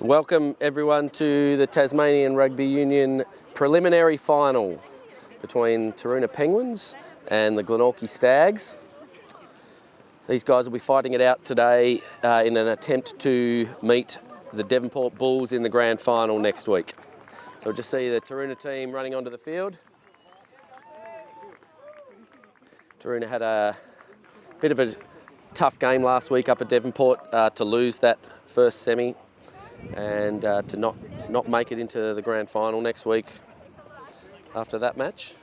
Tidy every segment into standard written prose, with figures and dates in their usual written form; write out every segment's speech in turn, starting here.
Welcome everyone to the Tasmanian Rugby Union preliminary final between Taroona Penguins and the Glenorchy Stags. These guys will be fighting it out today in an attempt to meet the Devonport Bulls in the grand final next week. So we'll just see the Taroona team running onto the field. Taroona had a bit of a tough game last week up at Devonport to lose that first semi and to not make it into the grand final next week after that match.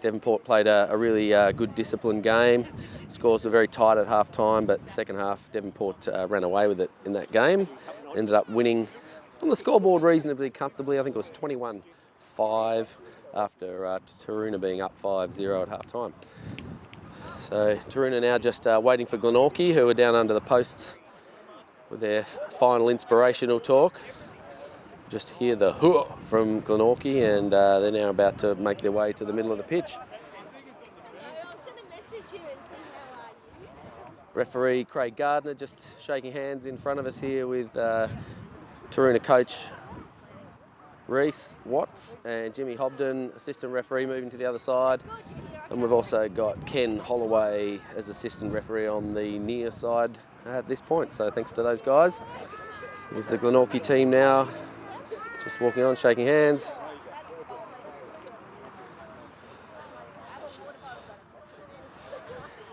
Devonport played a really good disciplined game. Scores were very tight at half time, but second half Devonport ran away with it in that game. Ended up winning on the scoreboard reasonably comfortably. I think it was 21-5 after Taroona being up 5-0 at half time. So Taroona now just waiting for Glenorchy, who are down under the posts with their final inspirational talk. Just hear the hoo from Glenorchy, and they're now about to make their way to the middle of the pitch. Referee Craig Gardner just shaking hands in front of us here with Taroona coach Reese Watts and Jimmy Hobden, assistant referee, moving to the other side. And we've also got Ken Holloway as assistant referee on the near side at this point. So thanks to those guys. Here's the Glenorchy team now, just walking on, shaking hands.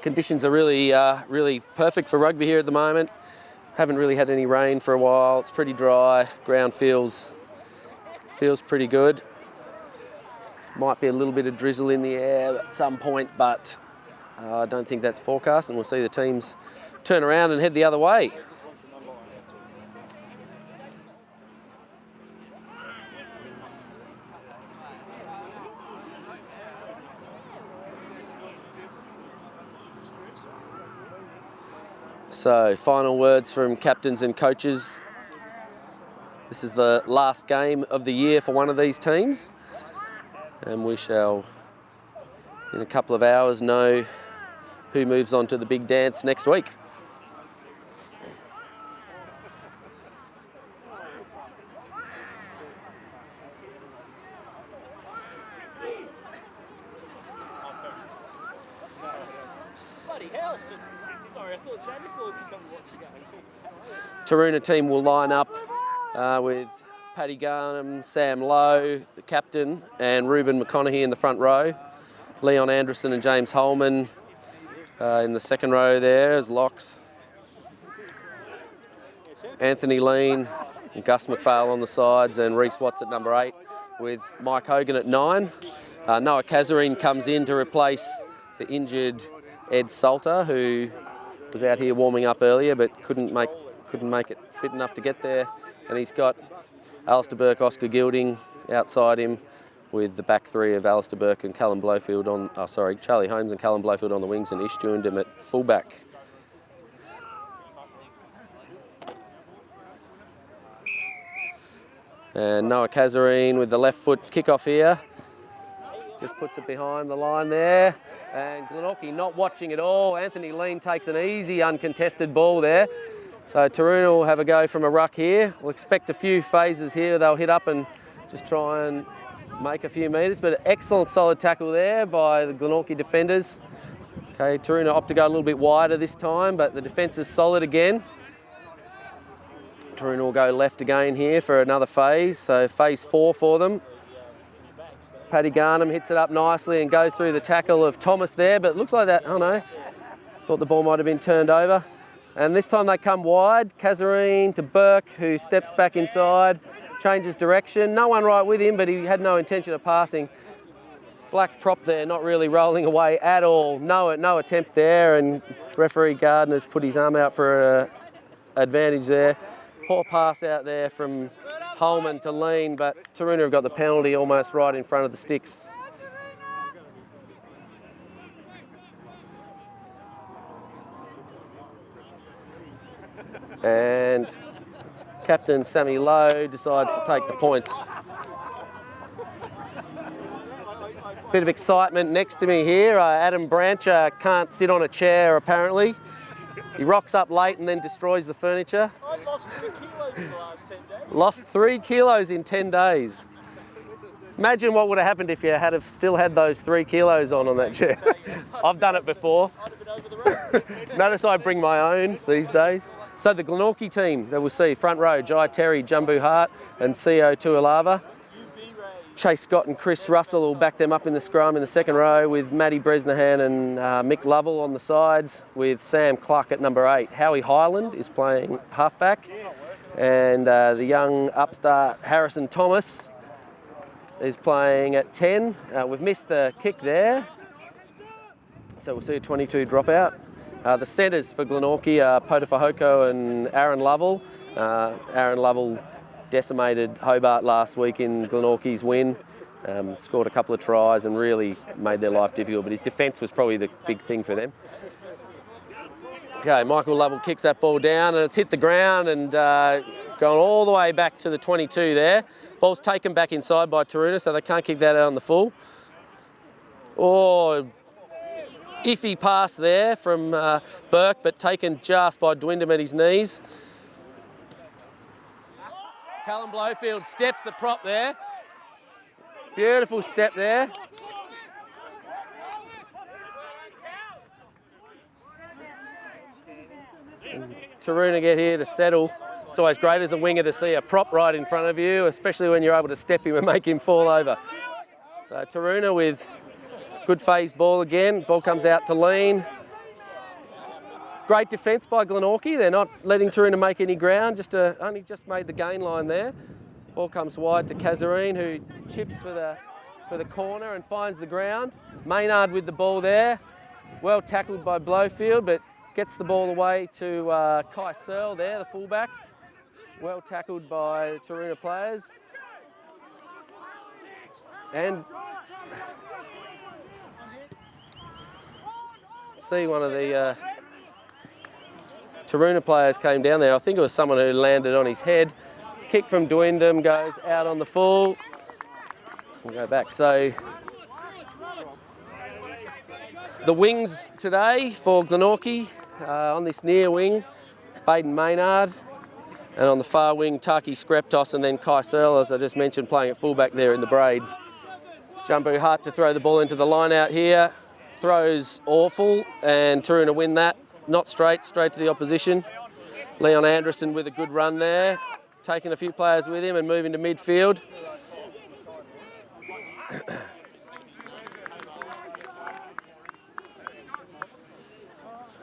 Conditions are really perfect for rugby here at the moment. Haven't really had any rain for a while. It's pretty dry. Ground feels pretty good. Might be a little bit of drizzle in the air at some point, but I don't think that's forecast, and we'll see the teams turn around and head the other way. So, final words from captains and coaches. This is the last game of the year for one of these teams, and we shall, in a couple of hours, know who moves on to the big dance next week. Taroona team will line up with Paddy Garnham, Sam Lowe, the captain, and Ruben McConaughey in the front row. Leon Anderson and James Holman in the second row there as locks. Anthony Lean and Gus McPhail on the sides, and Reese Watts at number 8 with Mike Hogan at 9. Noah Kazarine comes in to replace the injured Ed Salter, who was out here warming up earlier but couldn't make it fit enough to get there. And he's got Alistair Burke, Oscar Gilding outside him, with the back three of Alistair Burke and Callum Blowfield Charlie Holmes and Callum Blowfield on the wings, and Ish Jundam at fullback. And Noah Kazarine with the left foot kickoff here. Just puts it behind the line there. And Glenorchy not watching at all. Anthony Lean takes an easy uncontested ball there. So Taroona will have a go from a ruck here. We'll expect a few phases here. They'll hit up and just try and make a few metres, but an excellent solid tackle there by the Glenorchy defenders. Okay, Taroona opt to go a little bit wider this time, but the defence is solid again. Taroona will go left again here for another phase, so phase 4 for them. Paddy Garnham hits it up nicely and goes through the tackle of Thomas there, but it looks like that, oh no, thought the ball might have been turned over. And this time they come wide. Kazarine to Burke, who steps back inside, changes direction. No one right with him, but he had no intention of passing. Black prop there, not really rolling away at all. No attempt there, and referee Gardner's put his arm out for an advantage there. Poor pass out there from Holman to Lean, but Taroona have got the penalty almost right in front of the sticks. And captain Sammy Lowe decides to take the points. Bit of excitement next to me here. Adam Branch can't sit on a chair apparently. He rocks up late and then destroys the furniture. I lost 3 kilos in the last 10 days. Lost 3 kilos in 10 days. Imagine what would have happened if you had have still had those 3 kilos on that chair. I've done it before. I'd have been over the road. Notice I bring my own these days. So the Glenorchy team that we'll see, front row, Jai Terry, Jumbo Hart and CO Tuilava. Chase Scott and Chris Russell will back them up in the scrum in the second row with Matty Bresnahan and Mick Lovell on the sides with Sam Clark at number 8. Howie Highland is playing halfback and the young upstart Harrison Thomas is playing at 10. We've missed the kick there, so we'll see a 22 dropout. The centres for Glenorchy are Potafahoko and Aaron Lovell. Aaron Lovell decimated Hobart last week in Glenorchy's win, scored a couple of tries and really made their life difficult, but his defence was probably the big thing for them. Okay, Michael Lovell kicks that ball down and it's hit the ground and going all the way back to the 22 there. Ball's taken back inside by Taroona, so they can't kick that out on the full. Oh, iffy pass there from Burke, but taken just by Dwindham at his knees. Callum Blowfield steps the prop there. Beautiful step there. And Taroona get here to settle. It's always great as a winger to see a prop right in front of you, especially when you're able to step him and make him fall over. So Taroona with good phase ball again. Ball comes out to Lean. Great defence by Glenorchy. They're not letting Taroona make any ground, only just made the gain line there. Ball comes wide to Kazarine, who chips for the corner and finds the ground. Maynard with the ball there. Well tackled by Blowfield, but gets the ball away to Kai Searle there, the fullback. Well tackled by Taroona players. And see one of the Taroona players came down there. I think it was someone who landed on his head. Kick from Dwindham goes out on the full. We'll go back. So the wings today for Glenorchy on this near wing, Baden Maynard, and on the far wing, Taki Skreptos, and then Kai Searle, as I just mentioned, playing at fullback there in the Braids. Jumbo Hart to throw the ball into the line out here. Throws awful, and Taroona win that. Not straight to the opposition. Leon Anderson with a good run there, taking a few players with him and moving to midfield.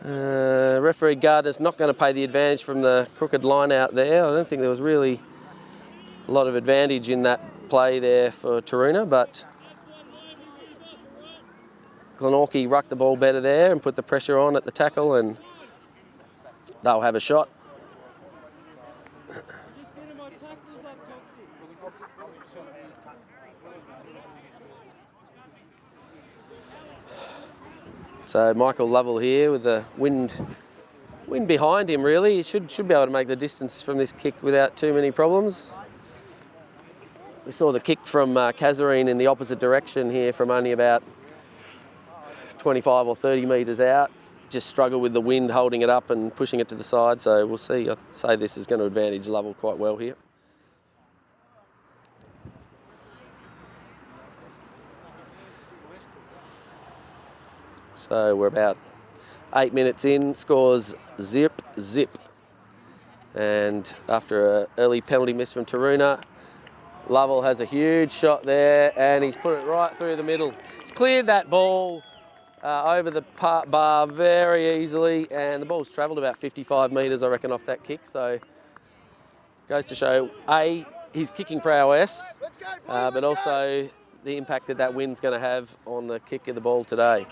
Referee Gardner's not going to pay the advantage from the crooked line out there. I don't think there was really a lot of advantage in that play there for Taroona, but Glenorchy rucked the ball better there and put the pressure on at the tackle, and they'll have a shot. So Michael Lovell here with the wind behind him really. He should be able to make the distance from this kick without too many problems. We saw the kick from Kazarine in the opposite direction here from only about 25 or 30 metres out. Just struggle with the wind holding it up and pushing it to the side, so we'll see. I'd say this is going to advantage Lovell quite well here. So we're about 8 minutes in, scores zip. And after an early penalty miss from Taroona, Lovell has a huge shot there and he's put it right through the middle. He's cleared that ball over the bar very easily, and the ball's travelled about 55 metres, I reckon, off that kick. So goes to show, A, his kicking prowess, but also the impact that wind's going to have on the kick of the ball today.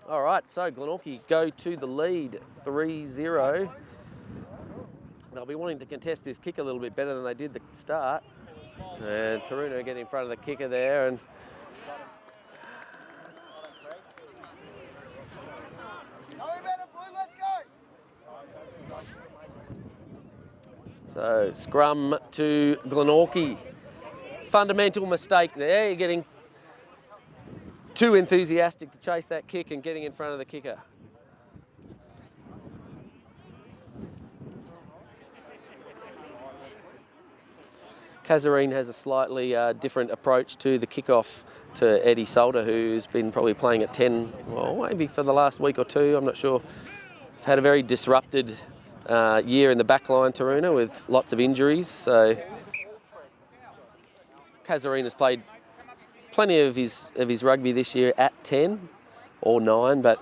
All right, so Glenorchy go to the lead, 3-0. They'll be wanting to contest this kick a little bit better than they did the start. And Taroona get in front of the kicker there, and So scrum to Glenorchy. Fundamental mistake there. You're getting too enthusiastic to chase that kick and getting in front of the kicker. Kazarine has a slightly different approach to the kickoff to Eddie Salter, who's been probably playing at 10, well, maybe for the last week or two, I'm not sure. Had a very disrupted year in the backline, Taroona, with lots of injuries. So Kazarine has played plenty of his rugby this year at 10 or 9, but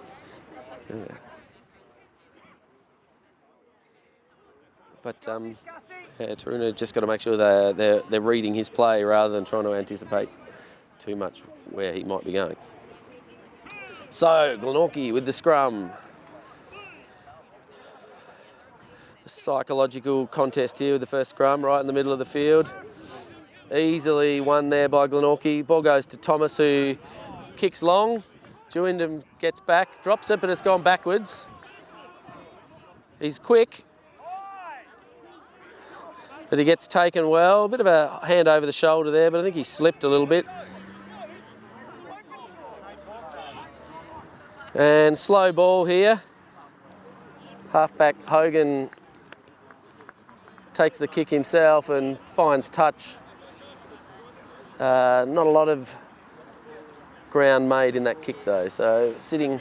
Taroona just got to make sure they're reading his play rather than trying to anticipate too much where he might be going. So Glenorchy with the scrum. The psychological contest here with the first scrum right in the middle of the field. Easily won there by Glenorchy. Ball goes to Thomas, who kicks long. Jewindham gets back, drops it, but it's gone backwards. He's quick, but he gets taken well. A bit of a hand over the shoulder there, but I think he slipped a little bit. And slow ball here. Halfback Hogan takes the kick himself and finds touch. Not a lot of ground made in that kick though, so sitting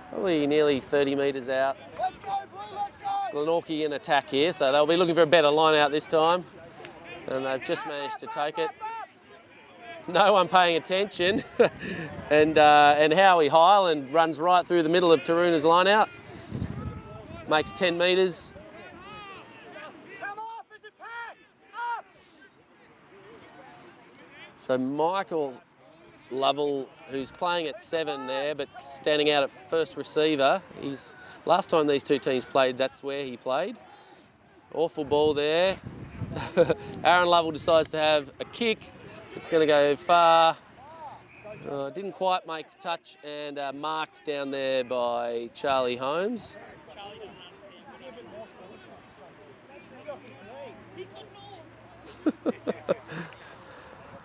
probably nearly 30 metres out. Let's go, Blue, let's go! Glenorchy in attack here, so they'll be looking for a better line out this time. And they've just managed to take it. No one paying attention. and Howie Highland runs right through the middle of Taroona's line out. Makes 10 metres. Come off, is it packed? Up! So Michael Lovell, who's playing at 7 there, but standing out at first receiver. Last time these two teams played, that's where he played. Awful ball there. Aaron Lovell decides to have a kick. It's going to go far. Didn't quite make the touch and marked down there by Charlie Holmes.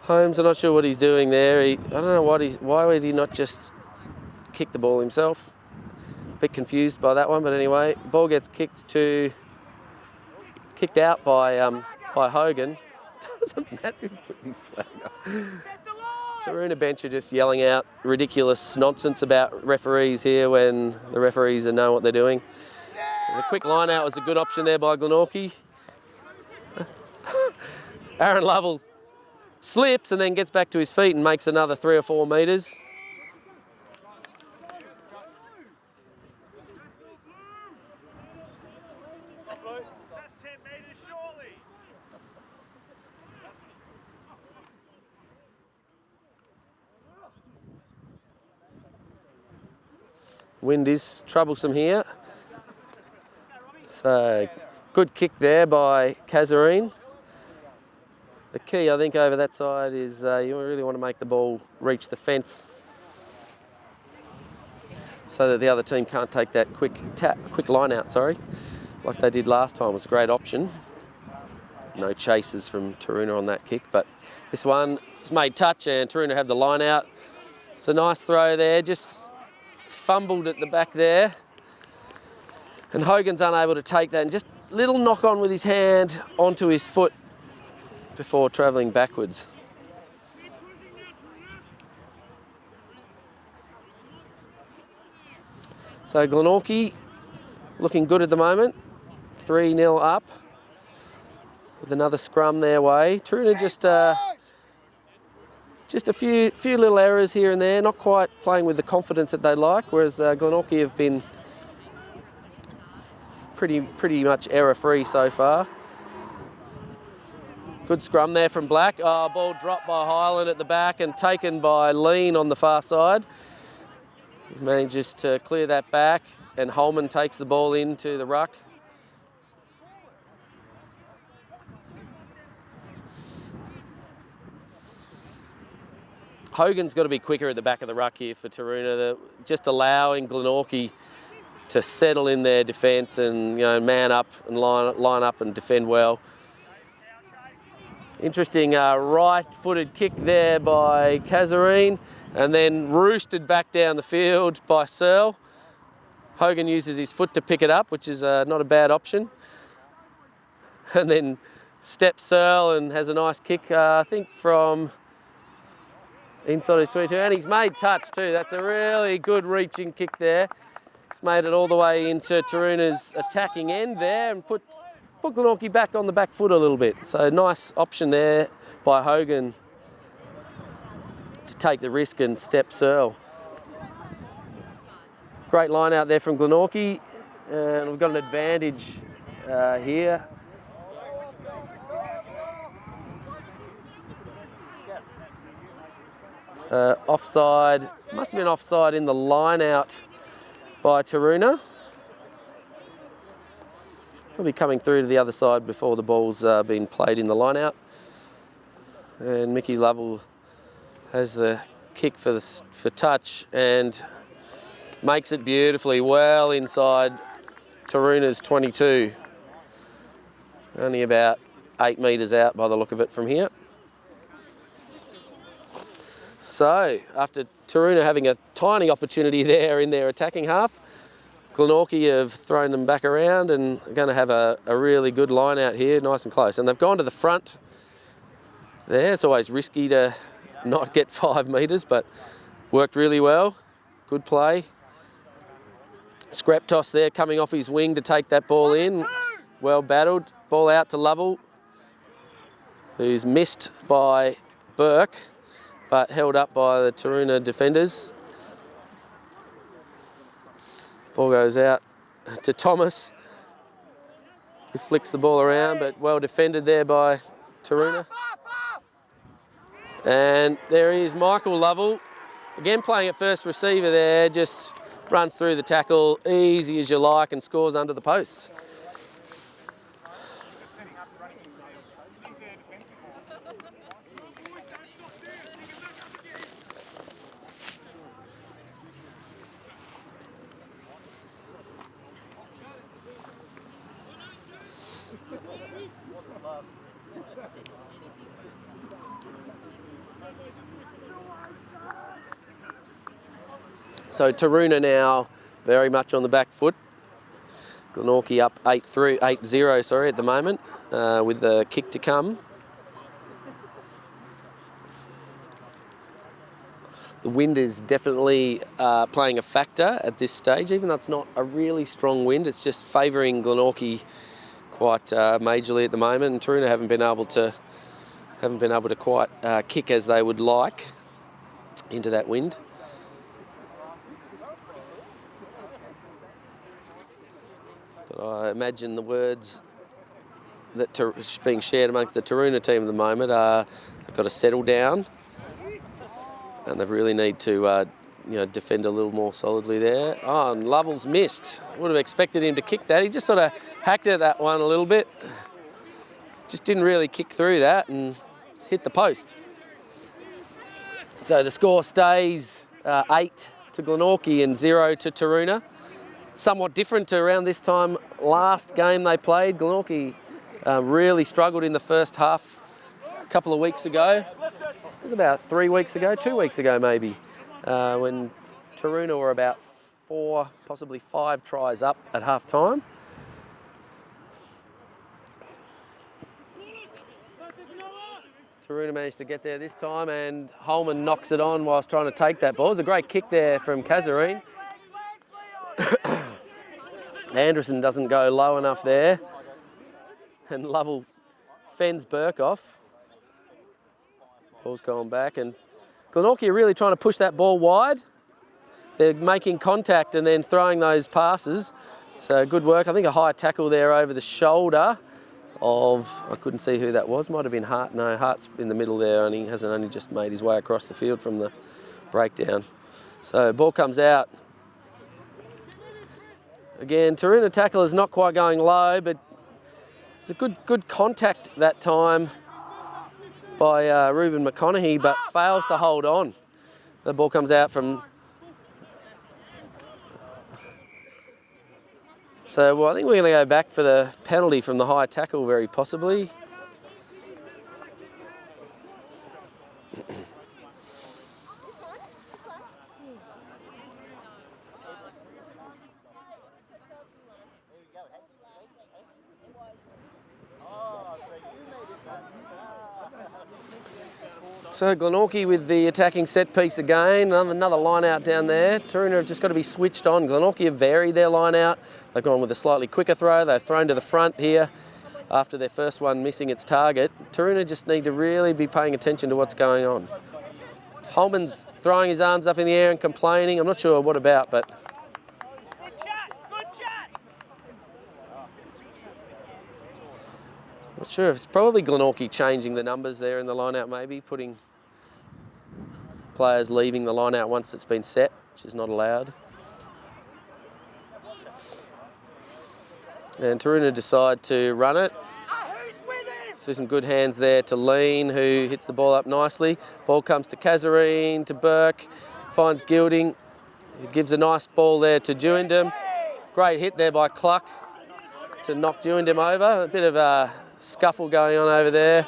Holmes, I'm not sure what he's doing there. I don't know why would he not just kick the ball himself? A bit confused by that one, but anyway, ball gets kicked out by Hogan. Doesn't matter who puts his flag up. Taroona bench are just yelling out ridiculous nonsense about referees here when the referees know what they're doing. The quick line out was a good option there by Glenorchy. Aaron Lovell slips and then gets back to his feet and makes another 3 or 4 metres. That's 10 metres surely. Wind is troublesome here. So good kick there by Kazarine. The key, I think, over that side is you really want to make the ball reach the fence so that the other team can't take that quick line out, like they did last time. It was a great option. No chases from Taroona on that kick, but this one, it's made touch and Taroona have the line out. It's a nice throw there, just fumbled at the back there. And Hogan's unable to take that and just little knock on with his hand onto his foot before travelling backwards. So Glenorchy looking good at the moment, 3-0 up with another scrum their way. Taroona just a few little errors here and there, not quite playing with the confidence that they like, whereas Glenorchy have been pretty much error-free so far. Good scrum there from Black. Ball dropped by Highland at the back and taken by Lean on the far side. He manages to clear that back and Holman takes the ball into the ruck. Hogan's got to be quicker at the back of the ruck here for Taroona. Just allowing Glenorchy to settle in their defence and man up and line up and defend well. Interesting right-footed kick there by Kazarine, and then roosted back down the field by Searle. Hogan uses his foot to pick it up, which is not a bad option. And then steps Searle and has a nice kick, I think from inside his 22, and he's made touch too. That's a really good reaching kick there. He's made it all the way into Taroona's attacking end there and put Glenorchy back on the back foot a little bit. So nice option there by Hogan to take the risk and step Searle. Great line out there from Glenorchy, and we've got an advantage here. Offside, must have been offside in the line out by Taroona. He'll be coming through to the other side before the ball's been played in the line out. And Mickey Lovell has the kick for touch and makes it beautifully well inside Taroona's 22. Only about 8 metres out by the look of it from here. So, after Taroona having a tiny opportunity there in their attacking half, Glenorchy have thrown them back around and are going to have a really good line out here, nice and close. And they've gone to the front there. It's always risky to not get 5 metres, but worked really well. Good play. Scrap toss there coming off his wing to take that ball in. Well battled. Ball out to Lovell, who's missed by Burke, but held up by the Taroona defenders. Ball goes out to Thomas, who flicks the ball around, but well defended there by Taroona. And there is Michael Lovell, again playing at first receiver there, just runs through the tackle, easy as you like, and scores under the posts. So Taroona now very much on the back foot. Glenorchy up 8-0 at the moment, with the kick to come. The wind is definitely playing a factor at this stage, even though it's not a really strong wind. It's just favouring Glenorchy quite majorly at the moment, and Taroona haven't been able to quite kick as they would like into that wind. But I imagine the words that are being shared amongst the Taroona team at the moment are they've got to settle down, and they really need to defend a little more solidly there. Oh, and Lovell's missed. Would have expected him to kick that. He just sort of hacked at that one a little bit. Just didn't really kick through that and hit the post. So the score stays 8 to Glenorchy and 0 to Taroona. Somewhat different to around this time last game they played. Glenorchy really struggled in the first half a couple of weeks ago. It was about 3 weeks ago, 2 weeks ago maybe, when Taroona were about 4, possibly 5 tries up at half time. Taroona managed to get there this time, and Holman knocks it on whilst trying to take that ball. It was a great kick there from Kazarine. Anderson doesn't go low enough there, and Lovell fends Burke off. Ball's going back, and Glenorchy are really trying to push that ball wide. They're making contact and then throwing those passes. So good work. I think a high tackle there over the shoulder of, I couldn't see who that was. Might have been Hart. No, Hart's in the middle there, and he hasn't only just made his way across the field from the breakdown. So ball comes out. Again, Taroona tackle is not quite going low, but it's a good contact that time by Reuben McConaughey, but fails to hold on. The ball comes out from So well, I think we're going to go back for the penalty from the high tackle, very possibly. So Glenorchy with the attacking set piece again, another line out down there. Taroona have just got to be switched on. Glenorchy have varied their line out. They've gone with a slightly quicker throw. They've thrown to the front here after their first one missing its target. Taroona just need to really be paying attention to what's going on. Holman's throwing his arms up in the air and complaining. I'm not sure what about, but... Good chat, good chat. Not sure if it's probably Glenorchy changing the numbers there in the line out, maybe putting players leaving the line out once it's been set, which is not allowed. And Taroona decide to run it. See some good hands there to Lean, who hits the ball up nicely. Ball comes to Kazarine, to Burke, finds Gilding. He gives a nice ball there to Dewindham. Great hit there by Cluck to knock Dewindham over. A bit of a scuffle going on over there.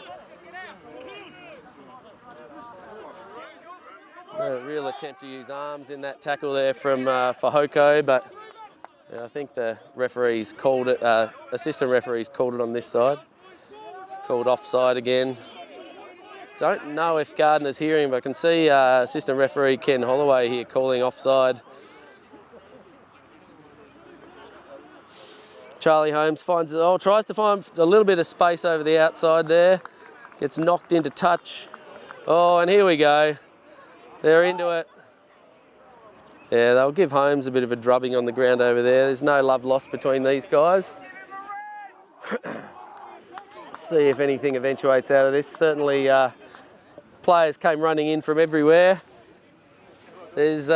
A real attempt to use arms in that tackle there from Fahoko, but I think the referees called it, assistant referees called it on this side. It's called offside again. Don't know if Gardner's hearing, but I can see assistant referee Ken Holloway here calling offside. Charlie Holmes tries to find a little bit of space over the outside there. Gets knocked into touch. Oh, and here we go. They're into it. Yeah, they'll give Holmes a bit of a drubbing on the ground over there. There's no love lost between these guys. See if anything eventuates out of this. Certainly players came running in from everywhere. There's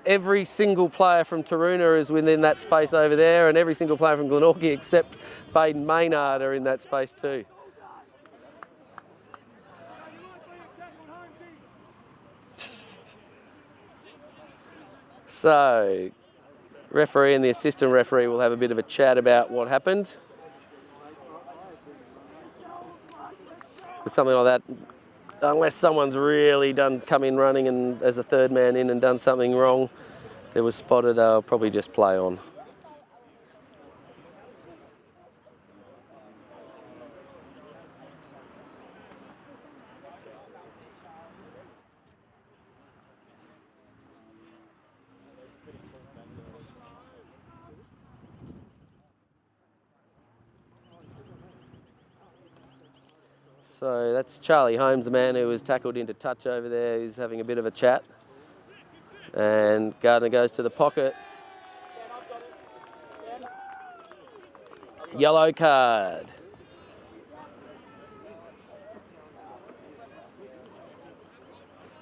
every single player from Taroona is within that space over there, and every single player from Glenorchy except Baden Maynard are in that space too. So, referee and the assistant referee will have a bit of a chat about what happened. With something like that, unless someone's really come in running and as a third man in and done something wrong that was spotted, they'll probably just play on. So that's Charlie Holmes, the man who was tackled into touch over there. He's having a bit of a chat. And Gardner goes to the pocket. Yellow card.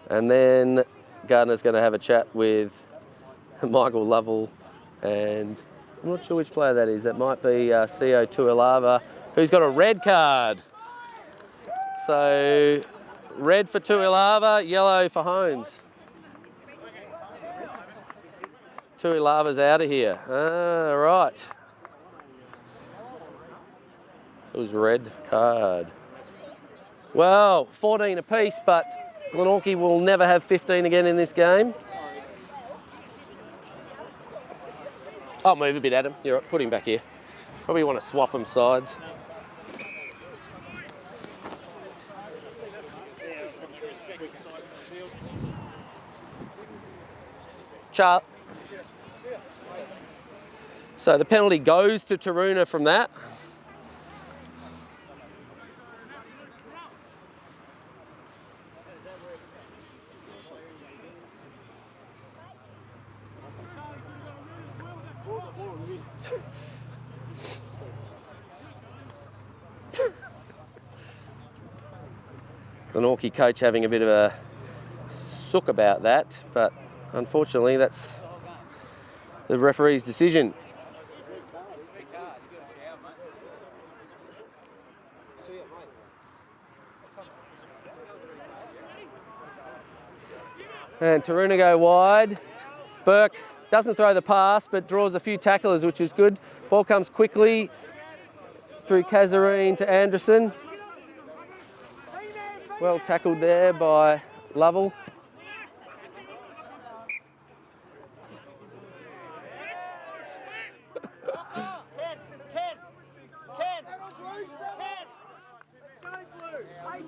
And then Gardner's going to have a chat with Michael Lovell, and I'm not sure which player that is. That might be CO Tuilava, who's got a red card. So, red for Tuilava, yellow for Holmes. Tuilava's out of here. Ah, right. It was red card. Well, 14 apiece, but Glenorchy will never have 15 again in this game. I'll move a bit, Adam. You're right, put him back here. Probably want to swap them sides. So the penalty goes to Taroona from that. Glenorchy coach having a bit of a sook about that, but unfortunately that's the referee's decision. And Taroona go wide. Burke doesn't throw the pass, but draws a few tacklers, which is good. Ball comes quickly through Kazarine to Anderson. Well tackled there by Lovell.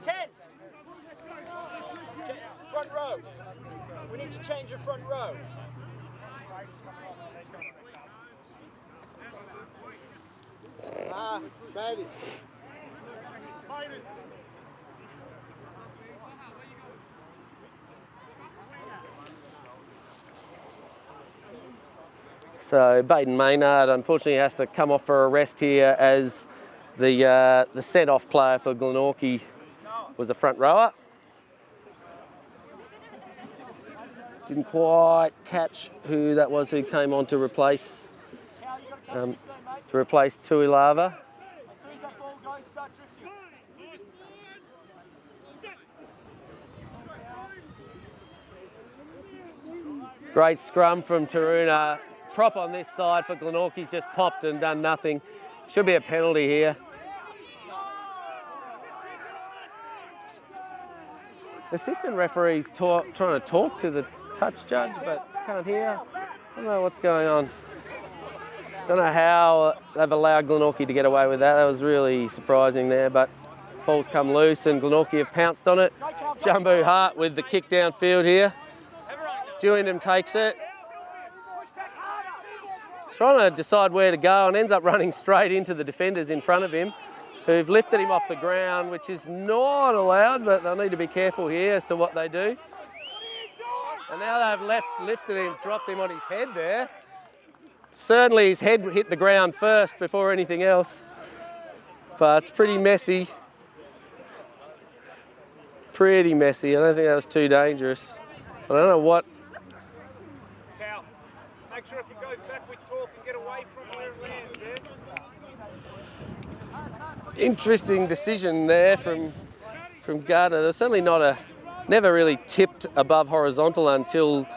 Ken! Front row. We need to change your front row. Baby. So Baden Maynard unfortunately has to come off for a rest here as the sent-off player for Glenorchy was a front rower. Didn't quite catch who that was who came on to replace Tuilava. Great scrum from Taroona. Prop on this side for Glenorchy's just popped and done nothing. Should be a penalty here. The assistant referee's trying to talk to the touch judge, but can't hear. I don't know what's going on. Don't know how they've allowed Glenorchy to get away with that. That was really surprising there, but ball's come loose and Glenorchy have pounced on it. Jumbo Hart with the kick downfield here. Dewingham takes it. He's trying to decide where to go and ends up running straight into the defenders in front of him, who've lifted him off the ground, which is not allowed, but they'll need to be careful here as to what they do. And now they've lifted him, dropped him on his head there. Certainly his head hit the ground first before anything else, but it's pretty messy. Pretty messy. I don't think that was too dangerous. But I don't know what. Cal, make sure if he goes back with talk and get away from where it lands, yeah? Interesting decision there from Gardner. There's certainly never really tipped above horizontal until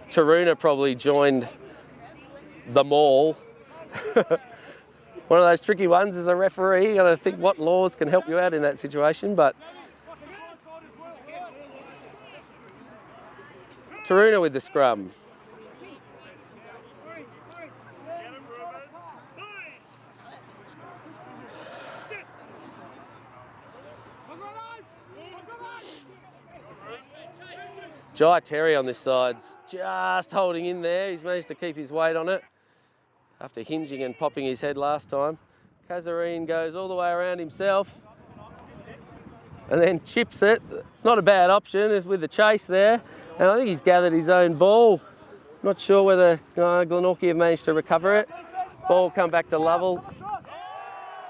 Taroona probably joined the maul. One of those tricky ones as a referee. You got to think what laws can help you out in that situation, but Taroona with the scrum. Jai Terry on this side's just holding in there. He's managed to keep his weight on it after hinging and popping his head last time. Kazarine goes all the way around himself and then chips it. It's not a bad option with the chase there. And I think he's gathered his own ball. Not sure whether Glenorchy have managed to recover it. Ball come back to Lovell,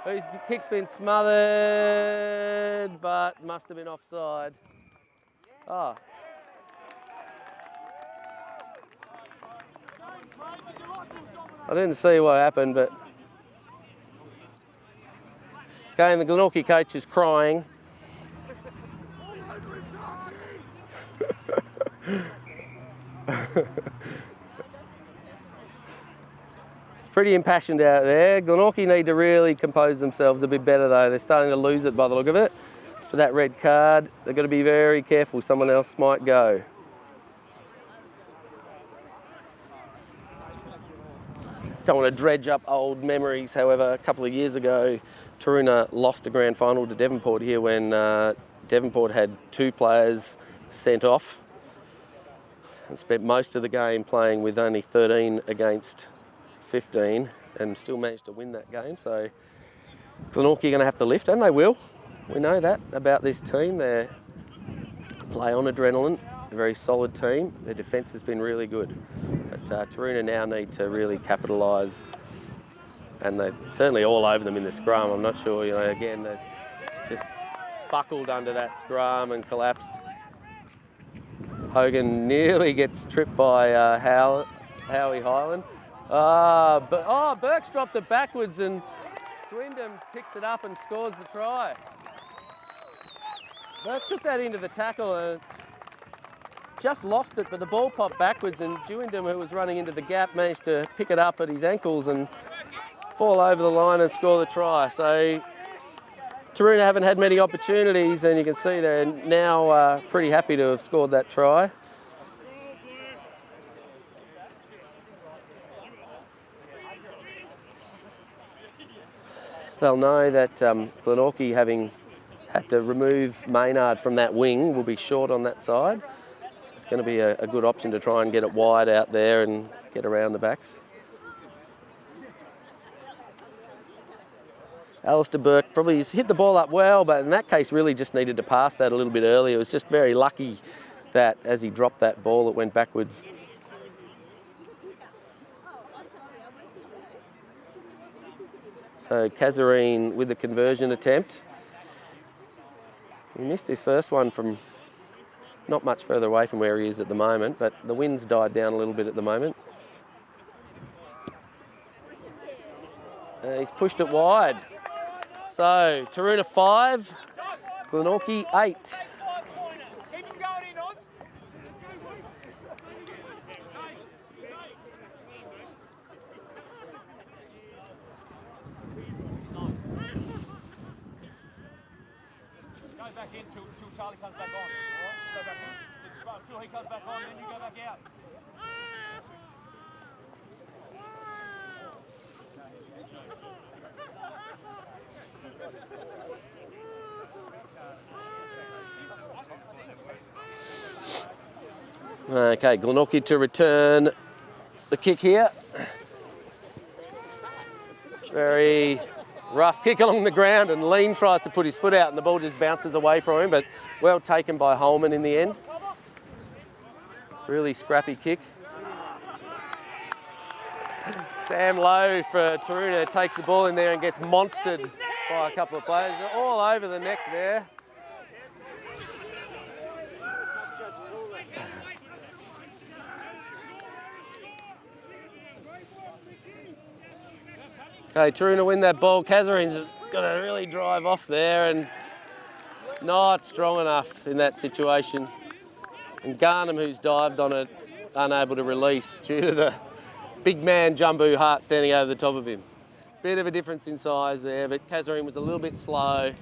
whose kick's been smothered, but must have been offside. Oh. I didn't see what happened, but again, the Glenorchy coach is crying. It's pretty impassioned out there. Glenorchy need to really compose themselves a bit better though. They're starting to lose it by the look of it. For that red card, they've got to be very careful. Someone else might go. Don't want to dredge up old memories. However, a couple of years ago, Taroona lost a grand final to Devonport here when Devonport had 2 players sent off and spent most of the game playing with only 13 against 15 and still managed to win that game. So Glenorchy are going to have to lift, and they will. We know that about this team. They play on adrenaline, a very solid team. Their defence has been really good. But Taroona now need to really capitalise, and they're certainly all over them in the scrum. I'm not sure, again, they just buckled under that scrum and collapsed. Hogan nearly gets tripped by Howie Highland. Burke's dropped it backwards and Dewingham picks it up and scores the try. Burke took that into the tackle and just lost it, but the ball popped backwards, and Dewindham, who was running into the gap, managed to pick it up at his ankles and fall over the line and score the try. So Taroona haven't had many opportunities, and you can see they're now pretty happy to have scored that try. They'll know that Glenorchy, having had to remove Maynard from that wing, will be short on that side. So it's going to be a good option to try and get it wide out there and get around the backs. Alistair Burke probably has hit the ball up well, but in that case really just needed to pass that a little bit earlier. It was just very lucky that as he dropped that ball, it went backwards. So Kazarine with the conversion attempt. He missed his first one from not much further away from where he is at the moment, but the wind's died down a little bit at the moment. He's pushed it wide. So Taroona 5, Glenorchy 8. Back in till Charlie comes back on. Go back in. Until he comes back on, then you go back out. Okay, Glenorchy to return the kick here. Very rough kick along the ground, and Lean tries to put his foot out and the ball just bounces away from him, but well taken by Holman in the end. Really scrappy kick. Sam Lowe for Taroona takes the ball in there and gets monstered by a couple of players. They're all over the neck there. Okay, Taroona win that ball. Kazarine's got to really drive off there and not strong enough in that situation. And Garnham, who's dived on it, unable to release due to the big man Jumbo Hart standing over the top of him. Bit of a difference in size there, but Kazarine was a little bit slow.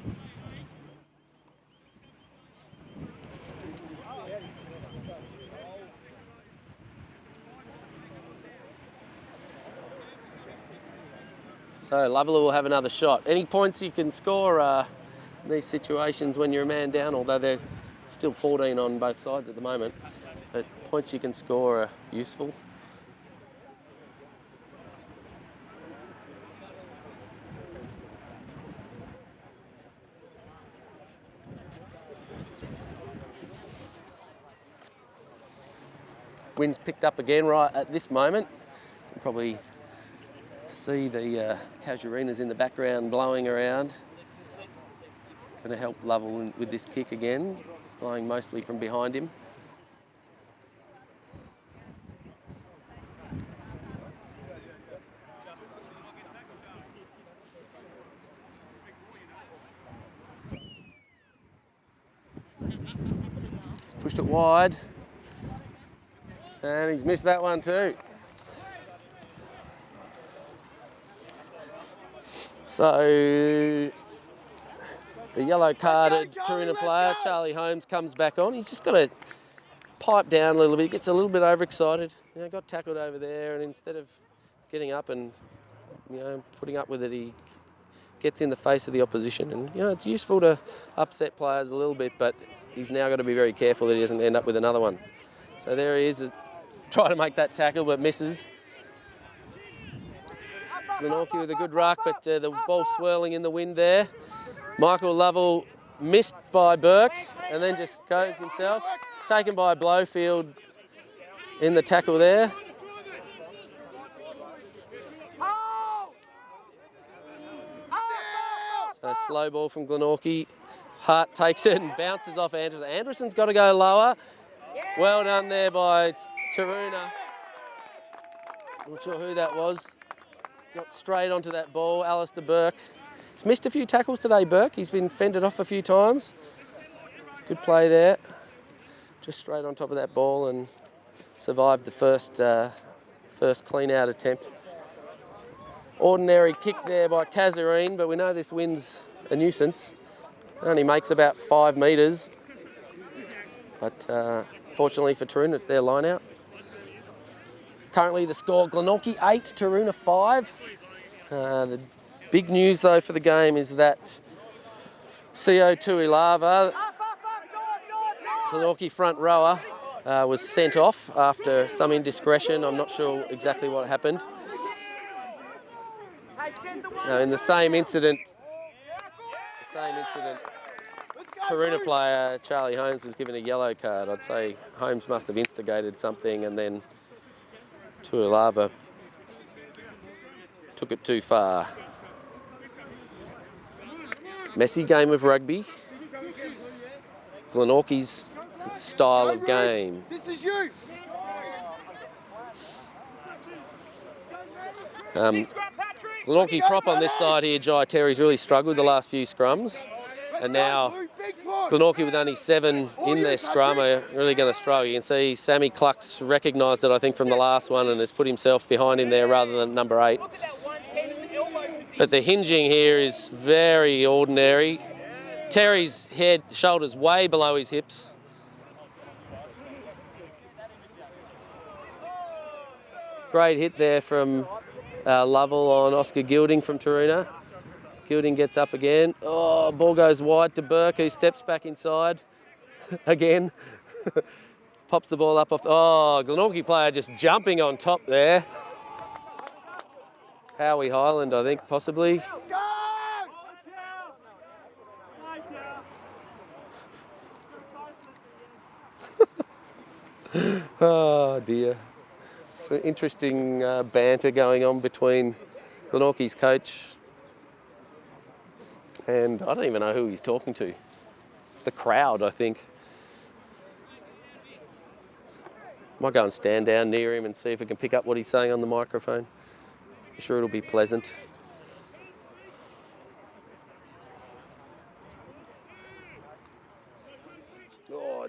So Lovella will have another shot. Any points you can score in these situations when you're a man down, although there's still 14 on both sides at the moment, but points you can score are useful. Wind's picked up again right at this moment. You can probably see the casuarinas in the background blowing around. It's going to help Lovell with this kick again, blowing mostly from behind him. He's pushed it wide. And he's missed that one too. So the yellow carded Taroona player, Charlie Holmes, comes back on. He's just got to pipe down a little bit, gets a little bit overexcited. You know, got tackled over there, and instead of getting up and, you know, putting up with it, he gets in the face of the opposition. And, you know, it's useful to upset players a little bit, but he's now got to be very careful that he doesn't end up with another one. So there he is, trying to make that tackle, but misses. Glenorchy with a good ruck, but the ball swirling in the wind there. Michael Lovell missed by Burke and then just goes himself. Taken by Blowfield in the tackle there. So slow ball from Glenorchy. Hart takes it and bounces off Anderson. Anderson's got to go lower. Well done there by Taroona. Not sure who that was. Got straight onto that ball, Alistair Burke. He's missed a few tackles today, Burke. He's been fended off a few times. It's good play there. just straight on top of that ball and survived the first clean out attempt. Ordinary kick there by Kazarine, but we know this wind's a nuisance. It only makes about 5 metres, but fortunately for Taroona, it's their line out. Currently the score, Glenorchy 8, Taroona 5. The big news though for the game is that CO2 Ilava, Glenorchy front rower, was sent off after some indiscretion. I'm not sure exactly what happened. In the same incident, Taroona player Charlie Holmes was given a yellow card. I'd say Holmes must have instigated something and then Tuilava took it too far. Messy game of rugby. Glenorchy's style of game. This is you. Glenorchy prop on this side here, Jai Terry's really struggled the last few scrums. And now Glenorchy with only 7 in their scrum are really going to struggle. You can see Sammy Clucks recognised it, I think, from the last one and has put himself behind him there rather than number 8. But the hinging here is very ordinary. Terry's head, shoulders way below his hips. Great hit there from Lovell on Oscar Gilding from Taroona. Gilding gets up again. Oh, ball goes wide to Burke, who steps back inside again. Pops the ball up off. Oh, Glenorchy player just jumping on top there. Howie Highland, I think, possibly. Oh dear. It's an interesting banter going on between Glenorchy's coach and I don't even know who he's talking to. The crowd, I think. Might go and stand down near him and see if we can pick up what he's saying on the microphone. I'm sure it'll be pleasant. Oh,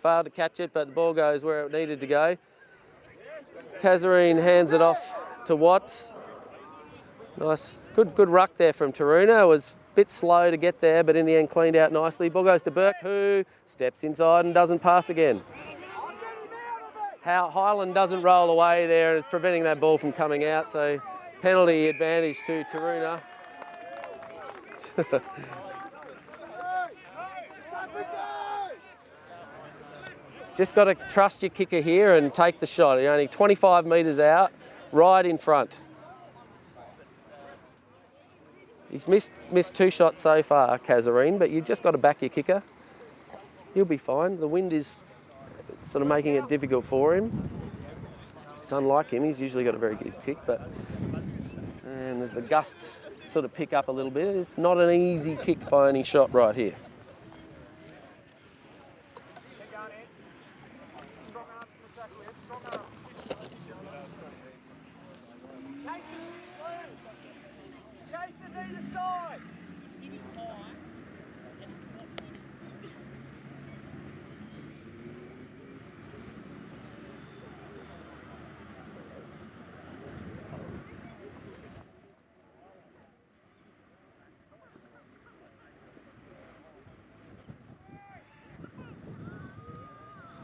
failed to catch it, but the ball goes where it needed to go. Kazarine hands it off to Watts. Nice, good ruck there from Taroona. It was a bit slow to get there, but in the end cleaned out nicely. Ball goes to Burke, who steps inside and doesn't pass again. Highland doesn't roll away there and is preventing that ball from coming out, so penalty advantage to Taroona. Just got to trust your kicker here and take the shot. You're only 25 metres out, right in front. He's missed 2 shots so far, Kazarine, but you've just got to back your kicker. He'll be fine. The wind is sort of making it difficult for him. It's unlike him. He's usually got a very good kick, and as the gusts sort of pick up a little bit, it's not an easy kick by any shot right here.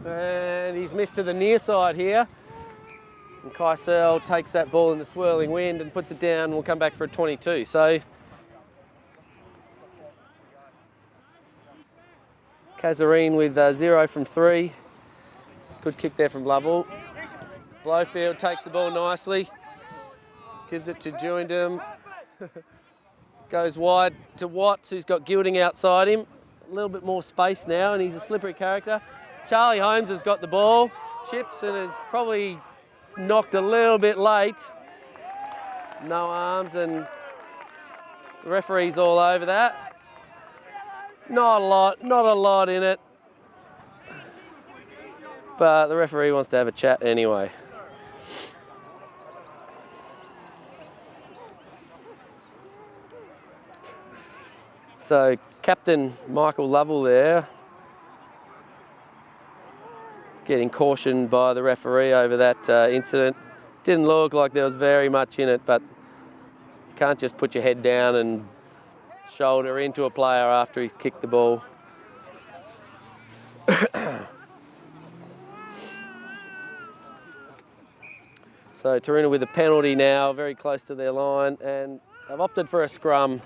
And he's missed to the near side here. And Kysell takes that ball in the swirling wind and puts it down and will come back for a 22. So Kazarine with 0 from 3. Good kick there from Lovell. Blowfield takes the ball nicely. Gives it to Joindham. Goes wide to Watts, who's got Gilding outside him. A little bit more space now, and he's a slippery character. Charlie Holmes has got the ball, chips, and is probably knocked a little bit late. No arms, and the referee's all over that. Not a lot in it. But the referee wants to have a chat anyway. So Captain Michael Lovell there getting cautioned by the referee over that incident. Didn't look like there was very much in it, but you can't just put your head down and shoulder into a player after he's kicked the ball. So Taroona with a penalty now, very close to their line, and they've opted for a scrum.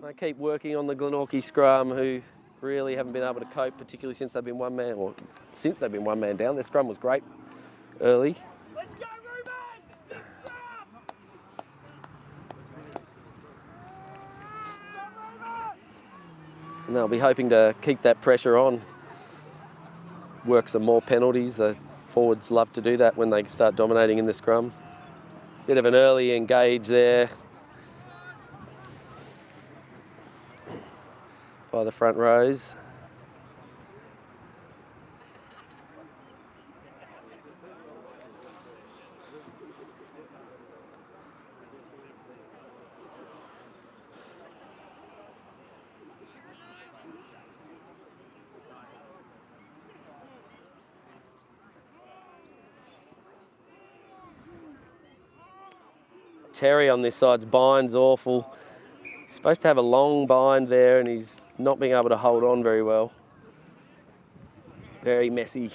They keep working on the Glenorchy scrum, who really haven't been able to cope, particularly since they've been one man down. Their scrum was great early. Let's go, Ruben! And they'll be hoping to keep that pressure on, work some more penalties. The forwards love to do that when they start dominating in the scrum. Bit of an early engage there by the front rows. Terry on this side's bind's awful. He's supposed to have a long bind there and he's not being able to hold on very well. Very messy.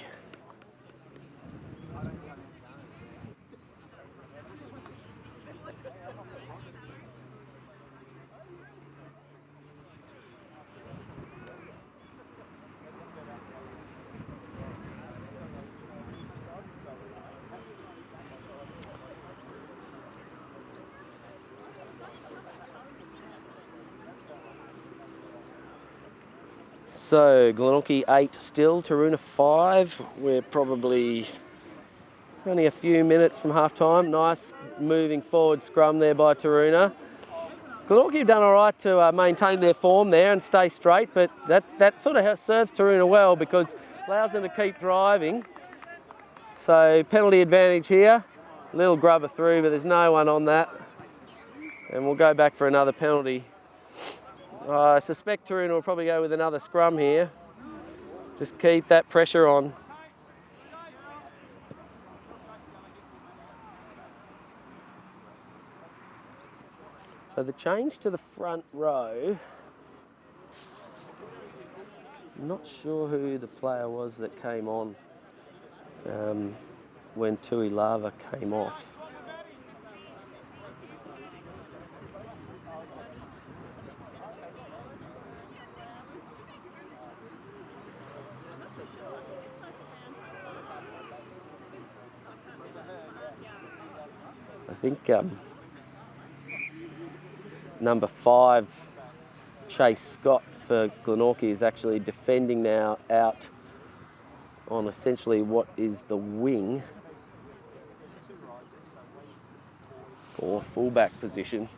So Glenorchy 8 still, Taroona 5. We're probably only a few minutes from half time. Nice moving forward scrum there by Taroona. Glenorchy have done all right to maintain their form there and stay straight, but that sort of serves Taroona well because it allows them to keep driving. So penalty advantage here. A little grubber through, but there's no one on that. And we'll go back for another penalty. I suspect Taroona will probably go with another scrum here. Just keep that pressure on. So the change to the front row, I'm not sure who the player was that came on when Tui Lava came off. I think number 5, Chase Scott for Glenorchy, is actually defending now out on essentially what is the wing or fullback position.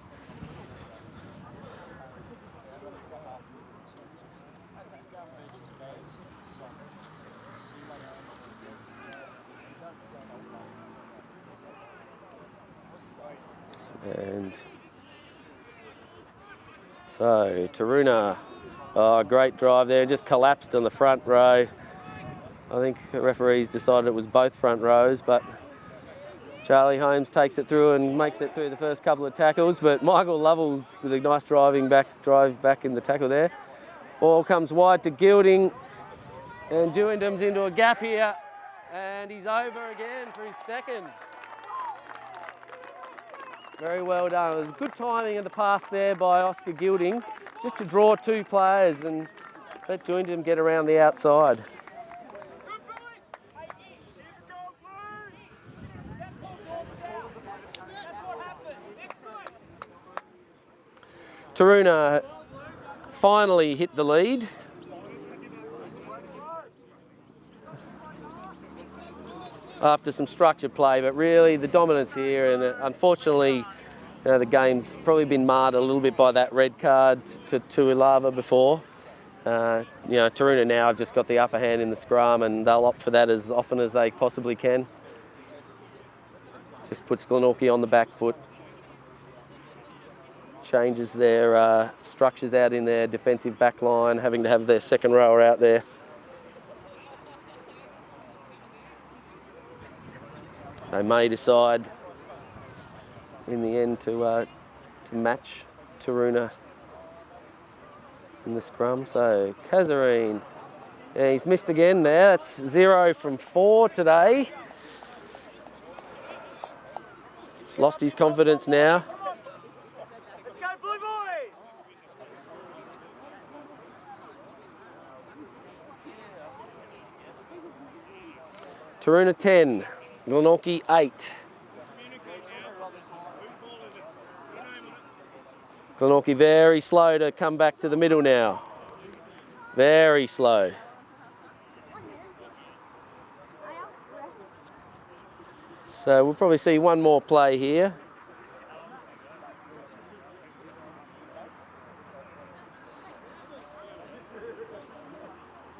And so Taroona, great drive there, just collapsed on the front row. I think the referees decided it was both front rows, but Charlie Holmes takes it through and makes it through the first couple of tackles, but Michael Lovell with a nice drive back in the tackle there. Ball comes wide to Gilding, and Dewindham's into a gap here, and he's over again for his second. Very well done. It was good timing of the pass there by Oscar Gilding, just to draw 2 players and let Dewindham get around the outside. Taroona finally hit the lead. After some structured play, but really the dominance here, and unfortunately the game's probably been marred a little bit by that red card to Tuilava before. Taroona now have just got the upper hand in the scrum and they'll opt for that as often as they possibly can. Just puts Glenorchy on the back foot. Changes their structures out in their defensive back line, having to have their second rower out there. They may decide in the end to match Taroona in the scrum. So Kazarine, yeah, he's missed again there. That's 0 from 4 today. He's lost his confidence now. Let's go, Blue Boys! Taroona 10, Glenorchy 8. Glenorchy very slow to come back to the middle now. Very slow. So we'll probably see one more play here.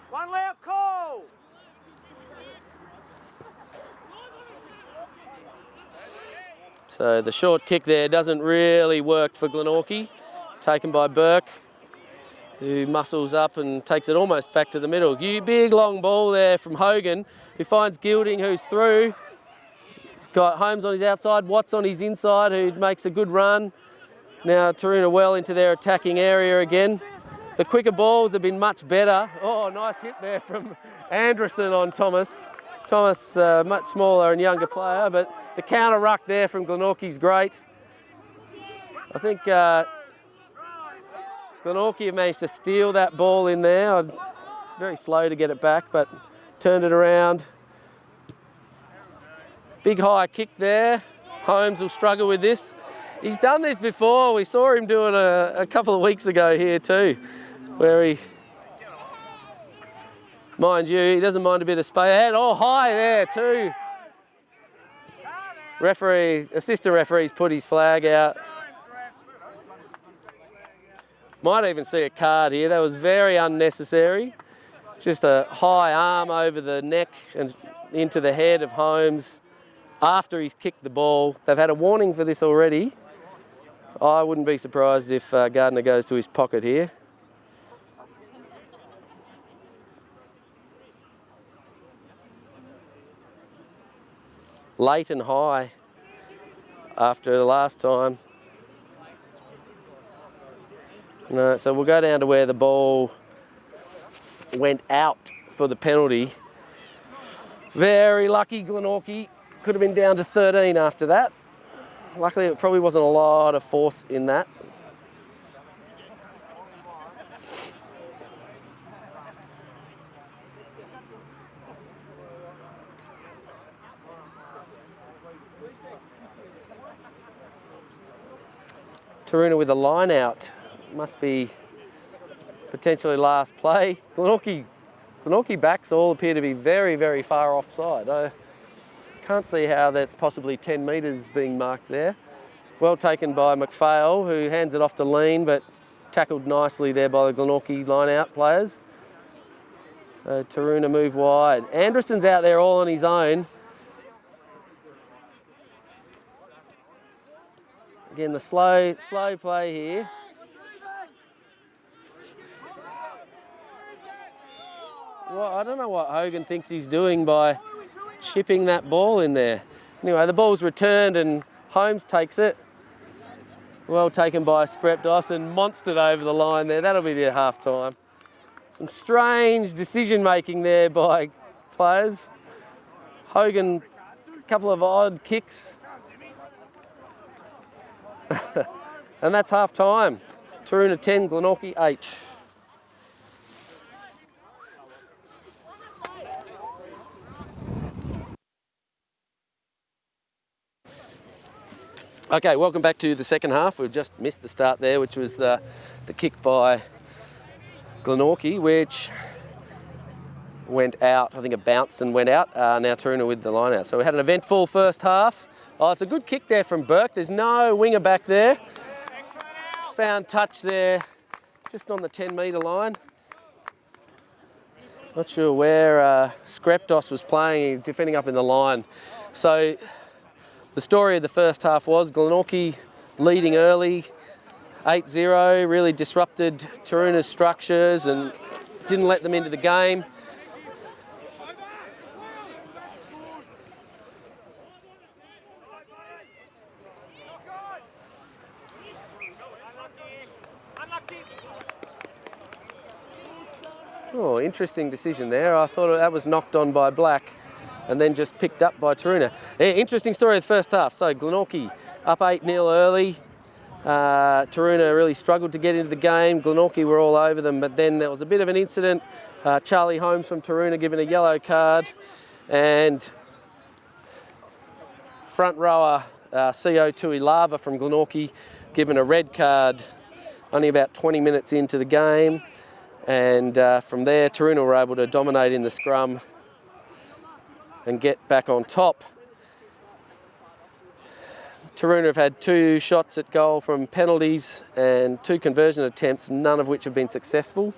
One loud call! So the short kick there doesn't really work for Glenorchy. Taken by Burke, who muscles up and takes it almost back to the middle. Big long ball there from Hogan, who finds Gilding, who's through. He's got Holmes on his outside, Watts on his inside, who makes a good run. Now Taroona well into their attacking area again. The quicker balls have been much better. Oh, nice hit there from Anderson on Thomas. Thomas, much smaller and younger player, but the counter ruck there from Glenorchy's great. I think Glenorchy have managed to steal that ball in there. Very slow to get it back, but turned it around. Big high kick there. Holmes will struggle with this. He's done this before. We saw him do it a couple of weeks ago here too, where he, mind you, he doesn't mind a bit of space. Oh, high there too. Assistant referee's put his flag out. Might even see a card here. That was very unnecessary. Just a high arm over the neck and into the head of Holmes after he's kicked the ball. They've had a warning for this already. I wouldn't be surprised if Gardner goes to his pocket here. Late and high after the last time. No, so we'll go down to where the ball went out for the penalty. Very lucky Glenorchy. Could have been down to 13 after that. Luckily it probably wasn't a lot of force in that. Taroona with a line out. Must be potentially last play. Glenorchy backs all appear to be very, very far offside. I can't see how that's possibly 10 metres being marked there. Well taken by McPhail, who hands it off to Lean, but tackled nicely there by the Glenorchy line-out players. So Taroona move wide. Anderson's out there all on his own. Again, the slow play here. Well, I don't know what Hogan thinks he's doing by chipping that ball in there. Anyway, the ball's returned and Holmes takes it. Well taken by Sprepdos and monstered over the line there. That'll be their half time. Some strange decision making there by players. Hogan, a couple of odd kicks. And that's half time. Taroona 10, Glenorchy 8. Okay, welcome back to the second half. We've just missed the start there, which was the kick by Glenorchy, which went out. I think it bounced and went out. Now Taroona with the line out. So we had an eventful first half. Oh, it's a good kick there from Burke. There's no winger back there. Found touch there, just on the 10-metre line. Not sure where Sprepdos was playing, defending up in the line. So the story of the first half was Glenorchy leading early, 8-0, really disrupted Taroona's structures and didn't let them into the game. Oh, interesting decision there. I thought that was knocked on by Black and then just picked up by Taroona. Interesting story of the first half. So Glenorchy up 8-0 early. Taroona really struggled to get into the game. Glenorchy were all over them, but then there was a bit of an incident. Charlie Holmes from Taroona given a yellow card, and front rower CO2 Ilava from Glenorchy given a red card only about 20 minutes into the game. And from there, Taroona were able to dominate in the scrum and get back on top. Taroona have had 2 shots at goal from penalties and 2 conversion attempts, none of which have been successful.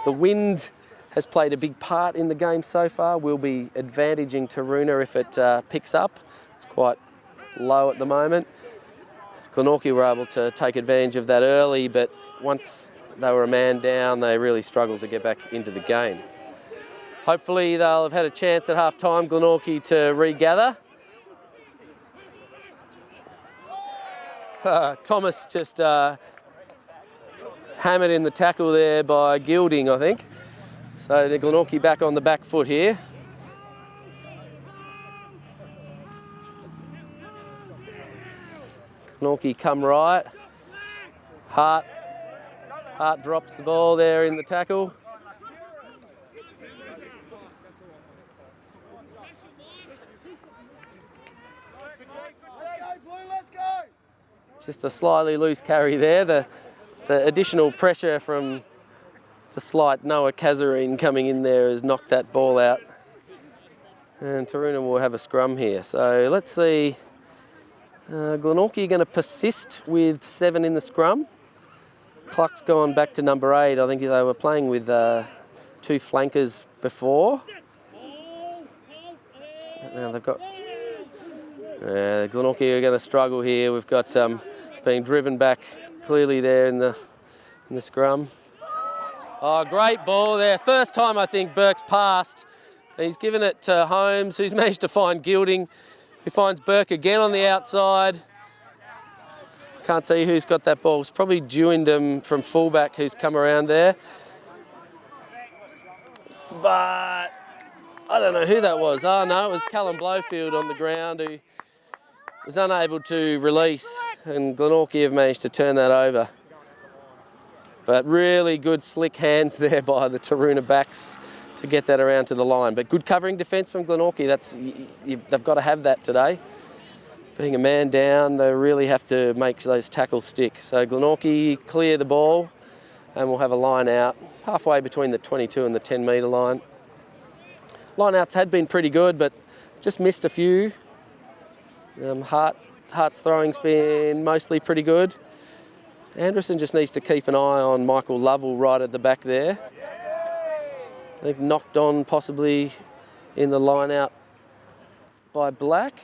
The wind has played a big part in the game so far. Will be advantaging Taroona if it picks up. It's quite low at the moment. Glenorchy were able to take advantage of that early, but once they were a man down, they really struggled to get back into the game. Hopefully they'll have had a chance at half-time, Glenorchy, to regather. Thomas just hammered in the tackle there by Gilding, I think. So the Glenorchy back on the back foot here. Glenorchy come right. Hart drops the ball there in the tackle. Just a slightly loose carry there. The additional pressure from the slight Noah Kazarine coming in there has knocked that ball out. And Taroona will have a scrum here. So let's see. Glenorchy are going to persist with 7 in the scrum. Cluck's gone back to number 8. I think they were playing with 2 flankers before. Now they've got... Glenorchy are going to struggle here. We've got being driven back clearly there in the scrum. Oh, great ball there. First time I think Burke's passed. And he's given it to Holmes, who's managed to find Gilding, who finds Burke again on the outside. Can't see who's got that ball. It's probably Dewindham from fullback who's come around there. But I don't know who that was. Oh no, it was Callum Blowfield on the ground who was unable to release, and Glenorchy have managed to turn that over. But really good slick hands there by the Taroona backs to get that around to the line. But good covering defence from Glenorchy. They've got to have that today. Being a man down, they really have to make those tackles stick. So Glenorchy clear the ball and we'll have a line out halfway between the 22 and the 10 metre line. Line outs had been pretty good, but just missed a few. Hart's throwing's been mostly pretty good. Anderson just needs to keep an eye on Michael Lovell right at the back there. I think knocked on possibly in the line out by Black.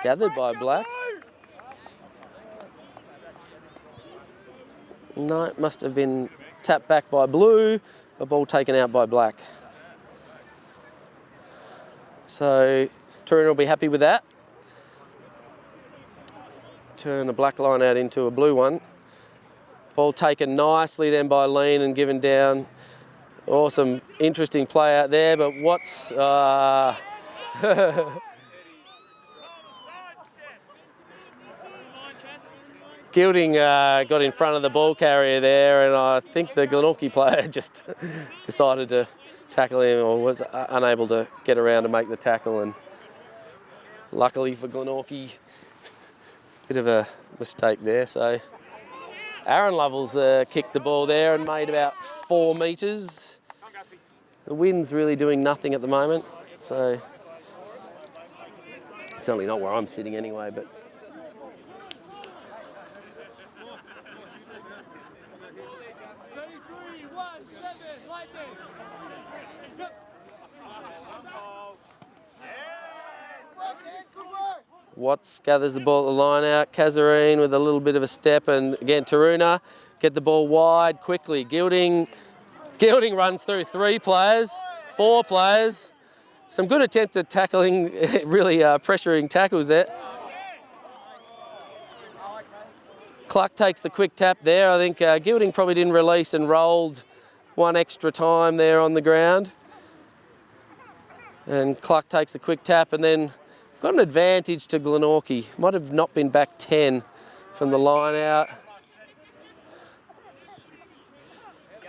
Gathered by Black. No, it must have been tapped back by Blue. The ball taken out by Black. So Taroona will be happy with that. Turn a black line out into a blue one. Ball taken nicely then by Lean and given down. Awesome, interesting play out there, but what's... Gilding got in front of the ball carrier there, and I think the Glenorchy player just decided to tackle him, or was unable to get around to make the tackle, and luckily for Glenorchy, bit of a mistake there. So Aaron Lovell's kicked the ball there and made about 4 metres. The wind's really doing nothing at the moment, so certainly not where I'm sitting anyway, but Watts gathers the ball at the line out. Kazarine with a little bit of a step, and again Taroona get the ball wide quickly. Gilding runs through 3 players, 4 players. Some good attempts at tackling, really pressuring tackles there. Cluck takes the quick tap there. I think Gilding probably didn't release and rolled one extra time there on the ground. And Cluck takes the quick tap, and then got an advantage to Glenorchy. Might have not been back 10 from the line out.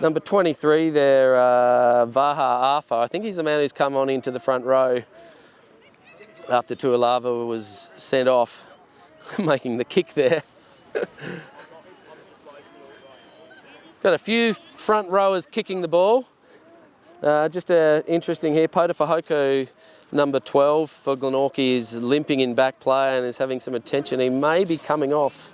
Number 23 there, Vaha Arfa. I think he's the man who's come on into the front row after Tuilava was sent off, making the kick there. Got a few front rowers kicking the ball. Just interesting here, Pota Fahoko, number 12 for Glenorchy, is limping in back play and is having some attention. He may be coming off.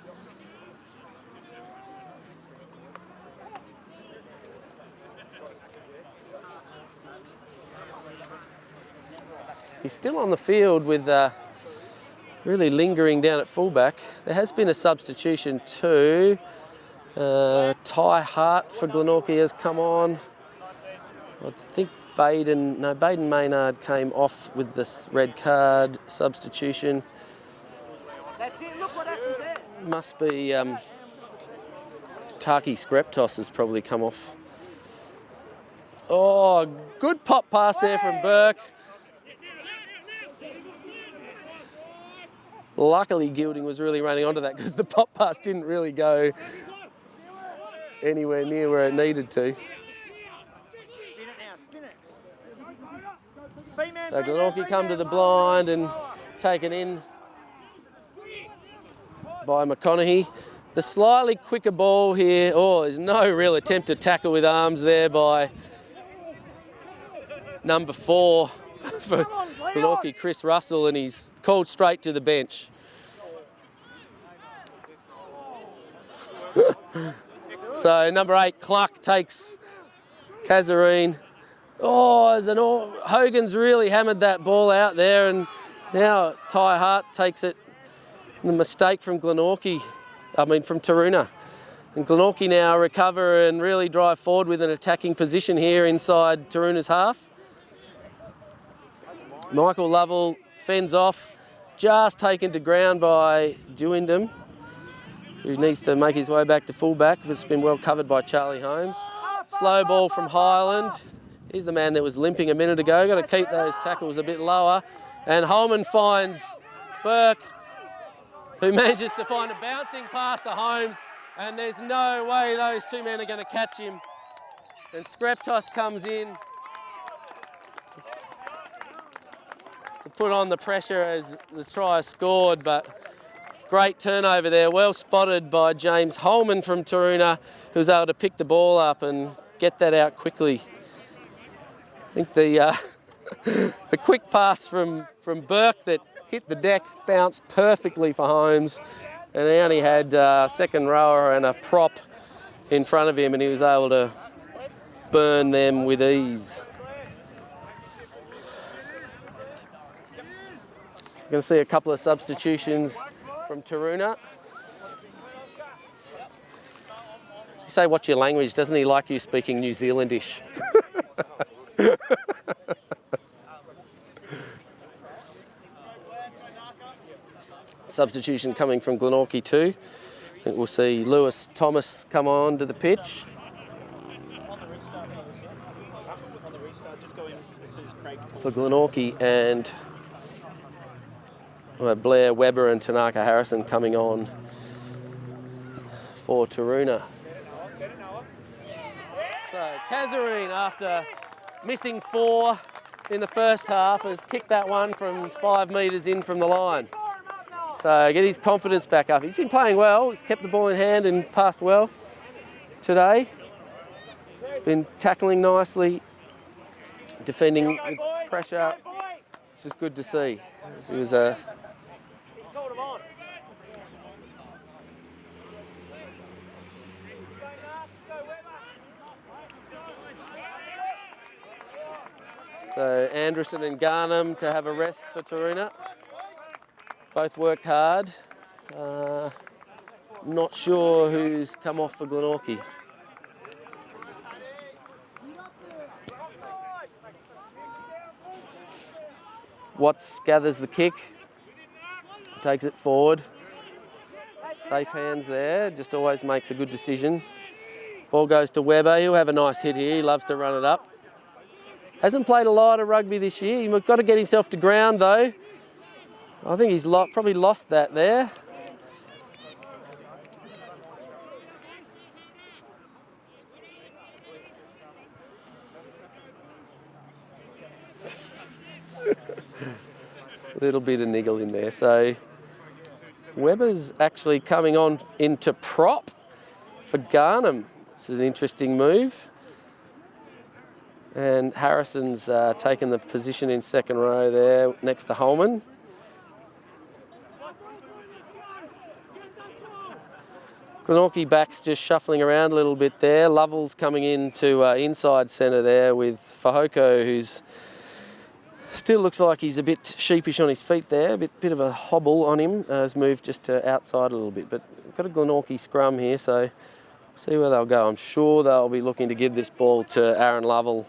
He's still on the field with really lingering down at fullback. There has been a substitution too. Ty Hart for Glenorchy has come on. I think Baden Maynard came off with this red card substitution. That's it, look what happens there. Must be Taki Skreptos has probably come off. Oh, good pop pass there from Burke. Luckily, Gilding was really running onto that because the pop pass didn't really go anywhere near where it needed to. So Glenorchy come to the blind and taken in by McConaughey. The slightly quicker ball here. Oh, there's no real attempt to tackle with arms there by number 4 for Glenorchy, Chris Russell, and he's called straight to the bench. So number 8, Cluck, takes Kazarine. Oh, Hogan's really hammered that ball out there, and now Ty Hart takes it. The mistake from from Taroona. And Glenorchy now recover and really drive forward with an attacking position here inside Taroona's half. Michael Lovell fends off, just taken to ground by Dewindham, who needs to make his way back to fullback. It's been well covered by Charlie Holmes. Slow ball from Highland. He's the man that was limping a minute ago. Got to keep those tackles a bit lower. And Holman finds Burke, who manages to find a bouncing pass to Holmes. And there's no way those two men are going to catch him. And Skreptos comes in to put on the pressure as the try is scored. But great turnover there. Well spotted by James Holman from Taroona, who was able to pick the ball up and get that out quickly. I think the quick pass from Burke that hit the deck bounced perfectly for Holmes, and he only had a second rower and a prop in front of him, and he was able to burn them with ease. You're going to see a couple of substitutions from Taroona. You say, what's your language? Doesn't he like you speaking New Zealandish? Substitution coming from Glenorchy too. I think we'll see Lewis Thomas come on to the pitch. For Glenorchy, and Blair Webber and Tanaka Harrison coming on for Taroona. So Kazarine, after missing 4 in the first half, has kicked that one from 5 metres in from the line. So get his confidence back up. He's been playing well. He's kept the ball in hand and passed well today. He's been tackling nicely, defending with pressure. It's just good to see. It was a So Anderson and Garnham to have a rest for Taroona. Both worked hard. Not sure who's come off for Glenorchy. Watts gathers the kick, takes it forward. Safe hands there, just always makes a good decision. Ball goes to Webber, he'll have a nice hit here, he loves to run it up. Hasn't played a lot of rugby this year, he's got to get himself to ground though. I think he's probably lost that there. A little bit of niggle in there, so Webber's actually coming on into prop for Garnham. This is an interesting move. And Harrison's taken the position in second row there next to Holman. Glenorchy backs just shuffling around a little bit there. Lovell's coming into inside centre there with Fahoko, who's still looks like he's a bit sheepish on his feet there. A bit of a hobble on him. Has moved just to outside a little bit. But we've got a Glenorchy scrum here, so see where they'll go. I'm sure they'll be looking to give this ball to Aaron Lovell,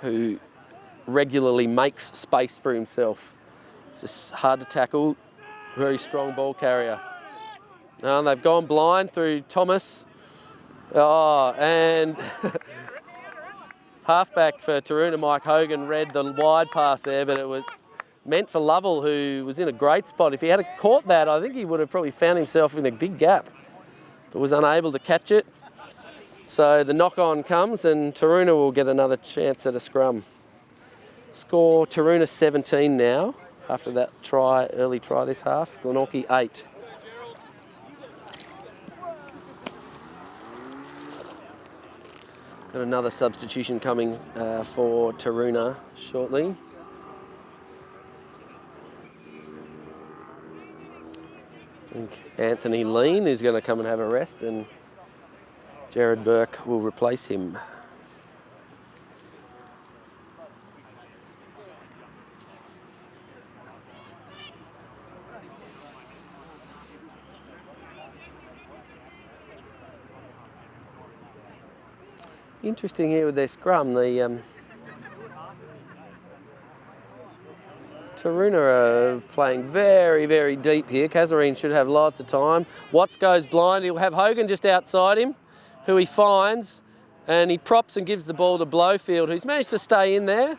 who regularly makes space for himself. It's just hard to tackle. Very strong ball carrier. They've gone blind through Thomas. Oh, and halfback for Taroona, Mike Hogan, read the wide pass there, but it was meant for Lovell, who was in a great spot. If he had caught that, I think he would have probably found himself in a big gap, but was unable to catch it. So the knock-on comes, and Taroona will get another chance at a scrum. Score Taroona 17 now, after that early try this half. Glenorchy 8. Got another substitution coming for Taroona shortly. I think Anthony Lean is going to come and have a rest, and Jared Burke will replace him. Interesting here with their scrum. The Taroona are playing very, very deep here. Kazarine should have lots of time. Watts goes blind. He'll have Hogan just outside him, who he finds, and he props and gives the ball to Blowfield, who's managed to stay in there.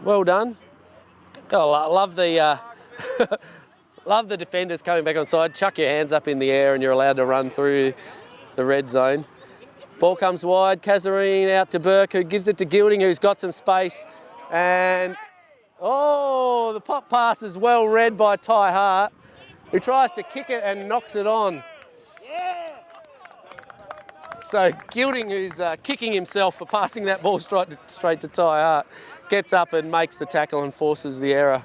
Well done. Oh, love the love the defenders coming back on side. Chuck your hands up in the air and you're allowed to run through the red zone. Ball comes wide, Kazarine out to Burke, who gives it to Gilding, who's got some space. And, oh, the pop pass is well read by Ty Hart, who tries to kick it and knocks it on. Yeah. So Gilding, who's kicking himself for passing that ball straight to Ty Hart, gets up and makes the tackle and forces the error.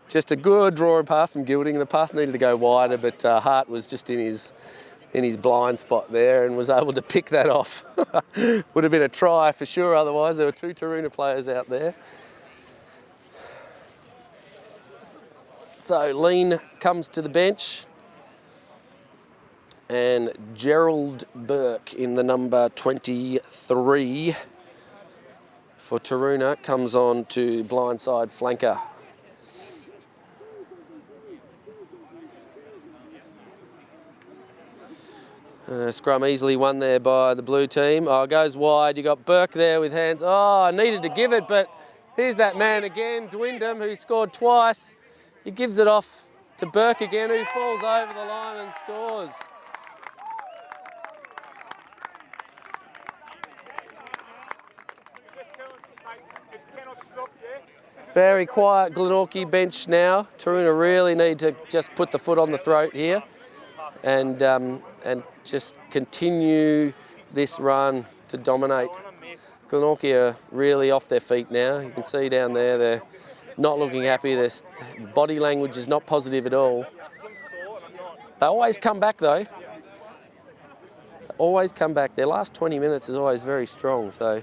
Just a good drawing pass from Gilding. The pass needed to go wider, but Hart was just in his blind spot there and was able to pick that off. Would have been a try for sure otherwise. There were two Taroona players out there. So Lean comes to the bench, and Gerald Burke in the number 23 for Taroona comes on to blindside flanker. Scrum easily won there by the blue team. Oh, it goes wide. You got Burke there with hands. Oh, I needed to give it, but here's that man again, Dwindham, who scored twice. He gives it off to Burke again, who falls over the line and scores. Very quiet Glenorchy bench now. Taroona really need to just put the foot on the throat here and just continue this run to dominate. Glenorchy are really off their feet now. You can see down there they're not looking happy. Their body language is not positive at all. They always come back though. They always come back. Their last 20 minutes is always very strong. So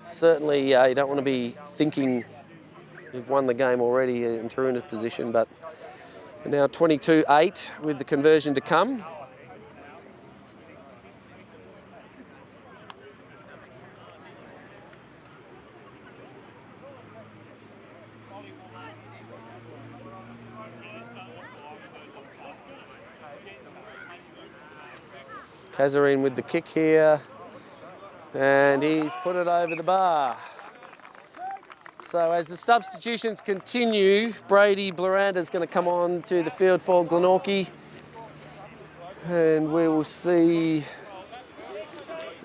certainly you don't want to be thinking you've won the game already in Taroona's position, but now 22-8 with the conversion to come. Kazarine with the kick here. And he's put it over the bar. So as the substitutions continue, Brady Bloranda's going to come on to the field for Glenorchy. And we will see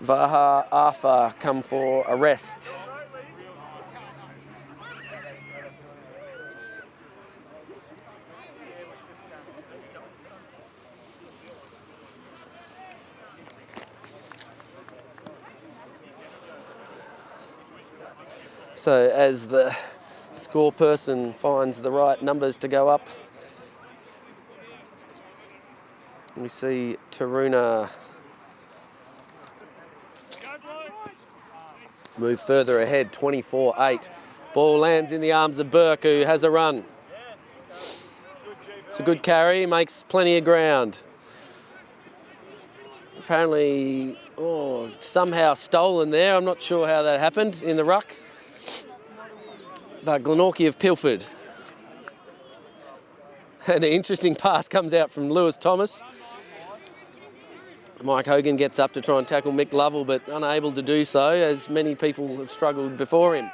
Vaha Arfa come for a rest. So as the score person finds the right numbers to go up, we see Taroona move further ahead, 24-8. Ball lands in the arms of Burke, who has a run. It's a good carry, makes plenty of ground. Apparently, somehow stolen there. I'm not sure how that happened in the ruck. But Glenorchy have pilfered. And an interesting pass comes out from Lewis Thomas. Mike Hogan gets up to try and tackle Mick Lovell, but unable to do so, as many people have struggled before him.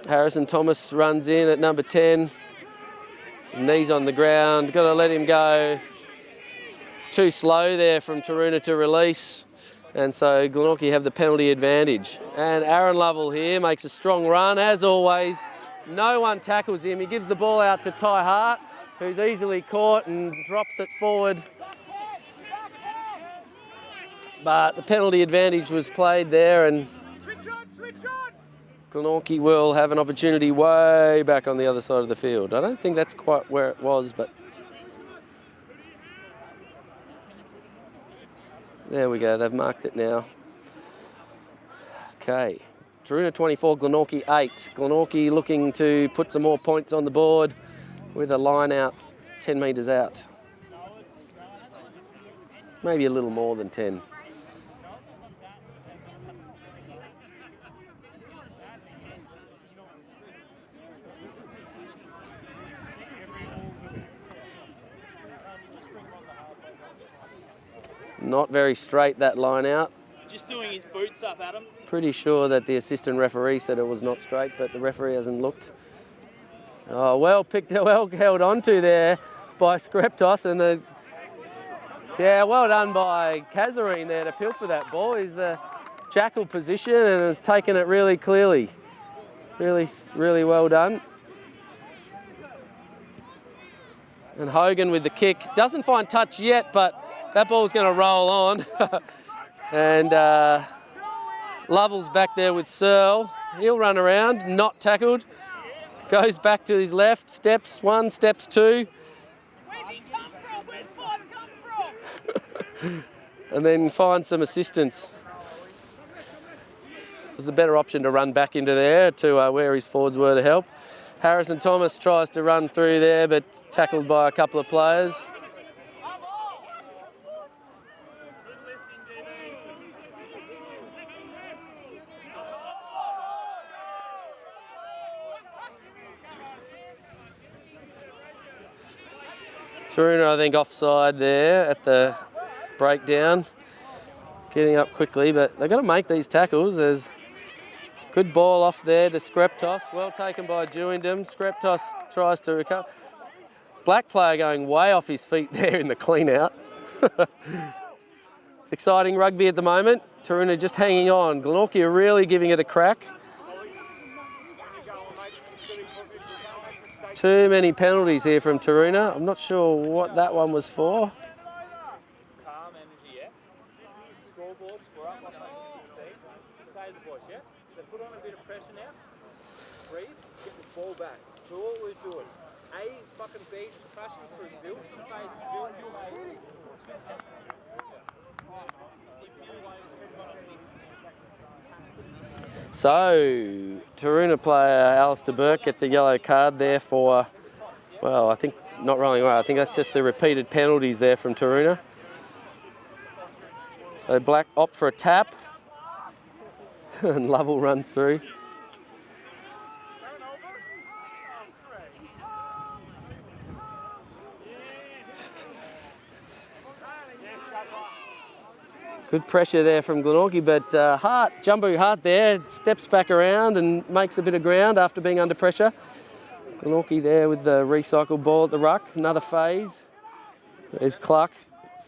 Harrison Thomas runs in at number 10. Knees on the ground, got to let him go. Too slow there from Taroona to release. And so Glenorchy have the penalty advantage. And Aaron Lovell here makes a strong run, as always. No one tackles him. He gives the ball out to Ty Hart, who's easily caught and drops it forward. But the penalty advantage was played there, and Glenorchy will have an opportunity way back on the other side of the field. I don't think that's quite where it was, but there we go, they've marked it now. Okay, Taroona 24, Glenorchy 8. Glenorchy looking to put some more points on the board with a line out 10 metres out. Maybe a little more than 10. Not very straight, that line out. Just doing his boots up, Adam. Pretty sure that the assistant referee said it was not straight, but the referee hasn't looked. Oh, well held on to there by Skreptos, and well done by Kazarine there to pilfer that ball. He's the jackal position and has taken it really clearly. Really, really well done. And Hogan with the kick. Doesn't find touch yet, but that ball's going to roll on. And Lovell's back there with Searle. He'll run around, not tackled. Goes back to his left, steps 1, steps 2. Where's he come from? Where's 5 come from? And then finds some assistance. It was the better option to run back into there to where his forwards were to help. Harrison Thomas tries to run through there, but tackled by a couple of players. Taroona, I think, offside there at the breakdown. Getting up quickly, but they've got to make these tackles. There's good ball off there to Skreptos. Well taken by Dewindham. Skreptos tries to recover. Black player going way off his feet there in the clean out. It's exciting rugby at the moment. Taroona just hanging on. Glenorchy are really giving it a crack. Too many penalties here from Taroona. I'm not sure what that one was for. Calm energy, yeah? Scoreboards, we're up 116. Say the boys, yeah? They put on a bit of pressure now. Breathe, get the ball back. Do all we're doing. A, fucking B, just crashing through. Build some phases, build your phases. So, Taroona player Alistair Burke gets a yellow card there for, well, I think not rolling away. I think that's just the repeated penalties there from Taroona. So Black opt for a tap, and Lovell runs through. Good pressure there from Glenorchy, but Jumbo Hart there steps back around and makes a bit of ground after being under pressure. Glenorchy there with the recycled ball at the ruck, another phase. There's Cluck,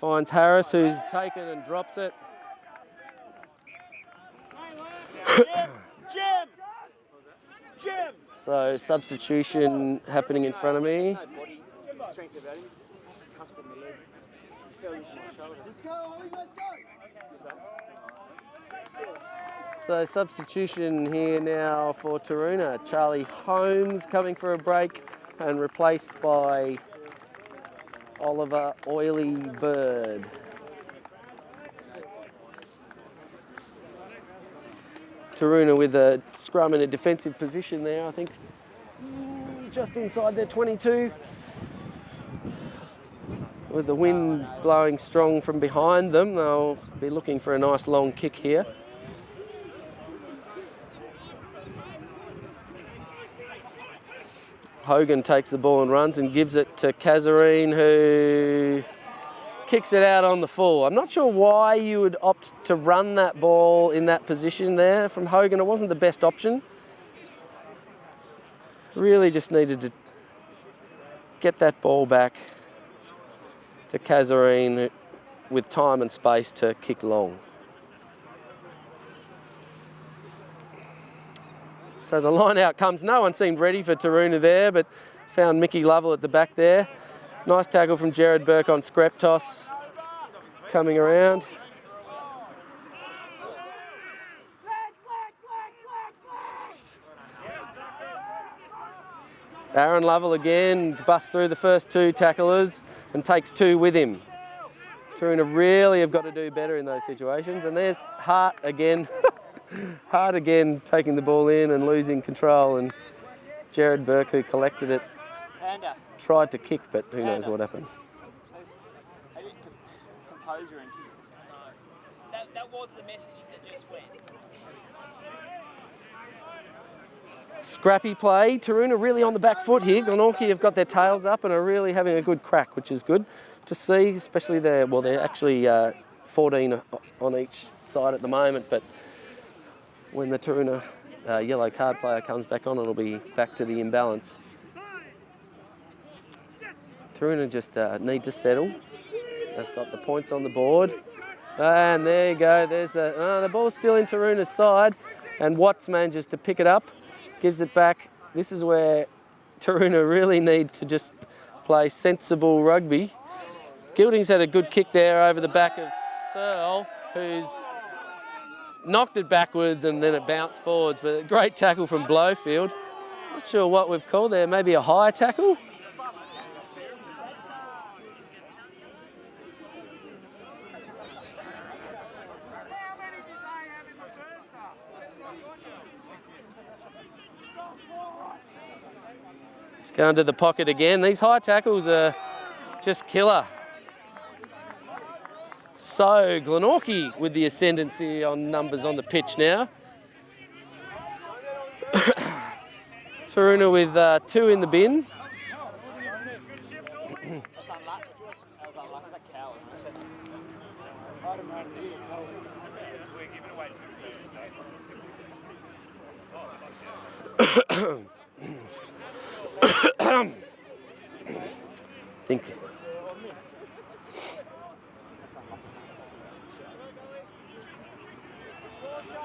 finds Harris who's taken and drops it. Jim! So substitution happening in front of me. Let's go, Ollie, let's go! So substitution here now for Taroona. Charlie Holmes coming for a break and replaced by Oliver Oily Bird. Taroona with a scrum in a defensive position there, I think just inside their 22. With the wind blowing strong from behind them, they'll be looking for a nice long kick here. Hogan takes the ball and runs and gives it to Kazarine, who kicks it out on the full. I'm not sure why you would opt to run that ball in that position there from Hogan. It wasn't the best option. Really just needed to get that ball back to Kazarine with time and space to kick long. So the line out comes. No one seemed ready for Taroona there, but found Mickey Lovell at the back there. Nice tackle from Jared Burke on scrap toss. Coming around. Aaron Lovell again busts through the first two tacklers and takes two with him. Taroona really have got to do better in those situations. And there's Hart again. Hart again taking the ball in and losing control, and Jared Burke, who collected it, tried to kick, but who knows what happened. Composure and that was the messaging that just went. Scrappy play. Taroona really on the back foot here. Glenorchy have got their tails up and are really having a good crack, which is good to see, especially they're actually 14 on each side at the moment, but when the Taroona yellow card player comes back on, it'll be back to the imbalance. Taroona just need to settle. They've got the points on the board. And there you go. There's the ball's still in Taroona's side, and Watts manages to pick it up, gives it back. This is where Taroona really need to just play sensible rugby. Gilding's had a good kick there over the back of Searle, who's knocked it backwards and then it bounced forwards, but a great tackle from Blowfield. Not sure what we've called there, maybe a high tackle? He's going to the pocket again. These high tackles are just killer. So Glenorchy with the ascendancy on numbers on the pitch now. Taroona with 2 in the bin. Think.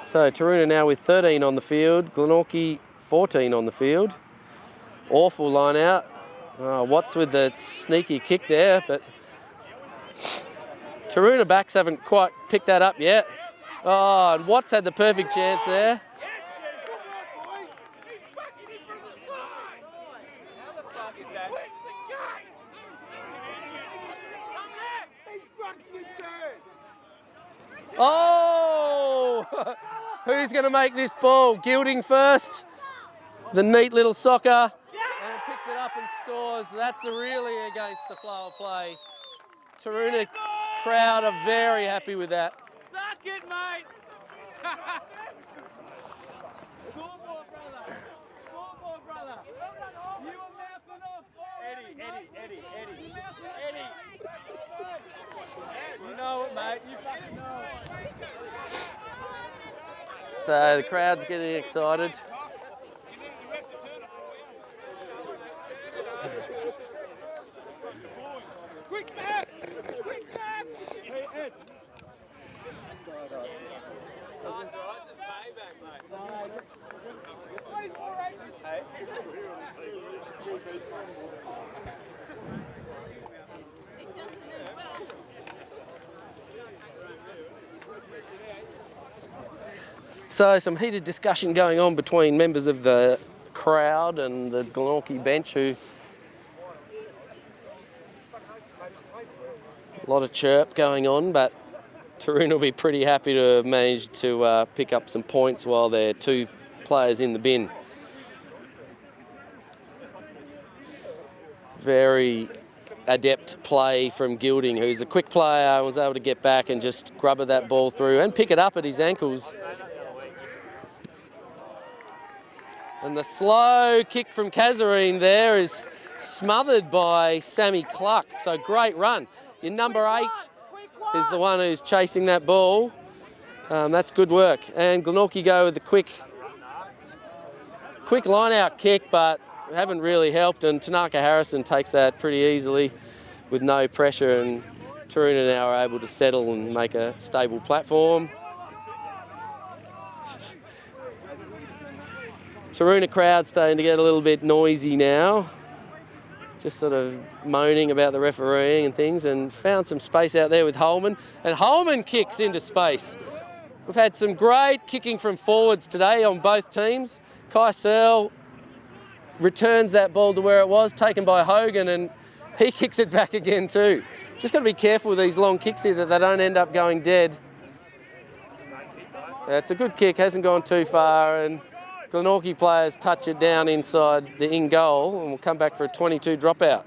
So Taroona now with 13 on the field, Glenorchy 14 on the field. Awful line out. Watts with the sneaky kick there, but Taroona backs haven't quite picked that up yet. Oh, and Watts had the perfect chance there. Oh! Who's going to make this ball? Gilding first. The neat little soccer. And picks it up and scores. That's really against the flow of play. Taroona crowd are very happy with that. Suck it, mate! Scoreboard, brother! Scoreboard, brother! You were mouthing off! Eddie! You know it, mate. You fucking know it. So the crowd's getting excited. Quick tap! Quick tap! Hey, Ed. So some heated discussion going on between members of the crowd and the Glenorchy bench, who a lot of chirp going on, but Taroona will be pretty happy to have managed to pick up some points while there are 2 players in the bin. Very adept play from Gilding, who's a quick player, was able to get back and just grubber that ball through and pick it up at his ankles. And the slow kick from Kazarine there is smothered by Sammy Cluck. So great run. Your number 8 is the one who's chasing that ball. That's good work. And Glenorchy go with the quick line-out kick, but haven't really helped. And Tanaka Harrison takes that pretty easily with no pressure. And Taroona now are able to settle and make a stable platform. Taroona crowd starting to get a little bit noisy now. Just sort of moaning about the refereeing and things, and found some space out there with Holman. And Holman kicks into space. We've had some great kicking from forwards today on both teams. Kai Searle returns that ball to where it was, taken by Hogan, and he kicks it back again too. Just got to be careful with these long kicks here that they don't end up going dead. It's a good kick, hasn't gone too far, and Glenorchy players touch it down inside the in goal, and we'll come back for a 22 dropout.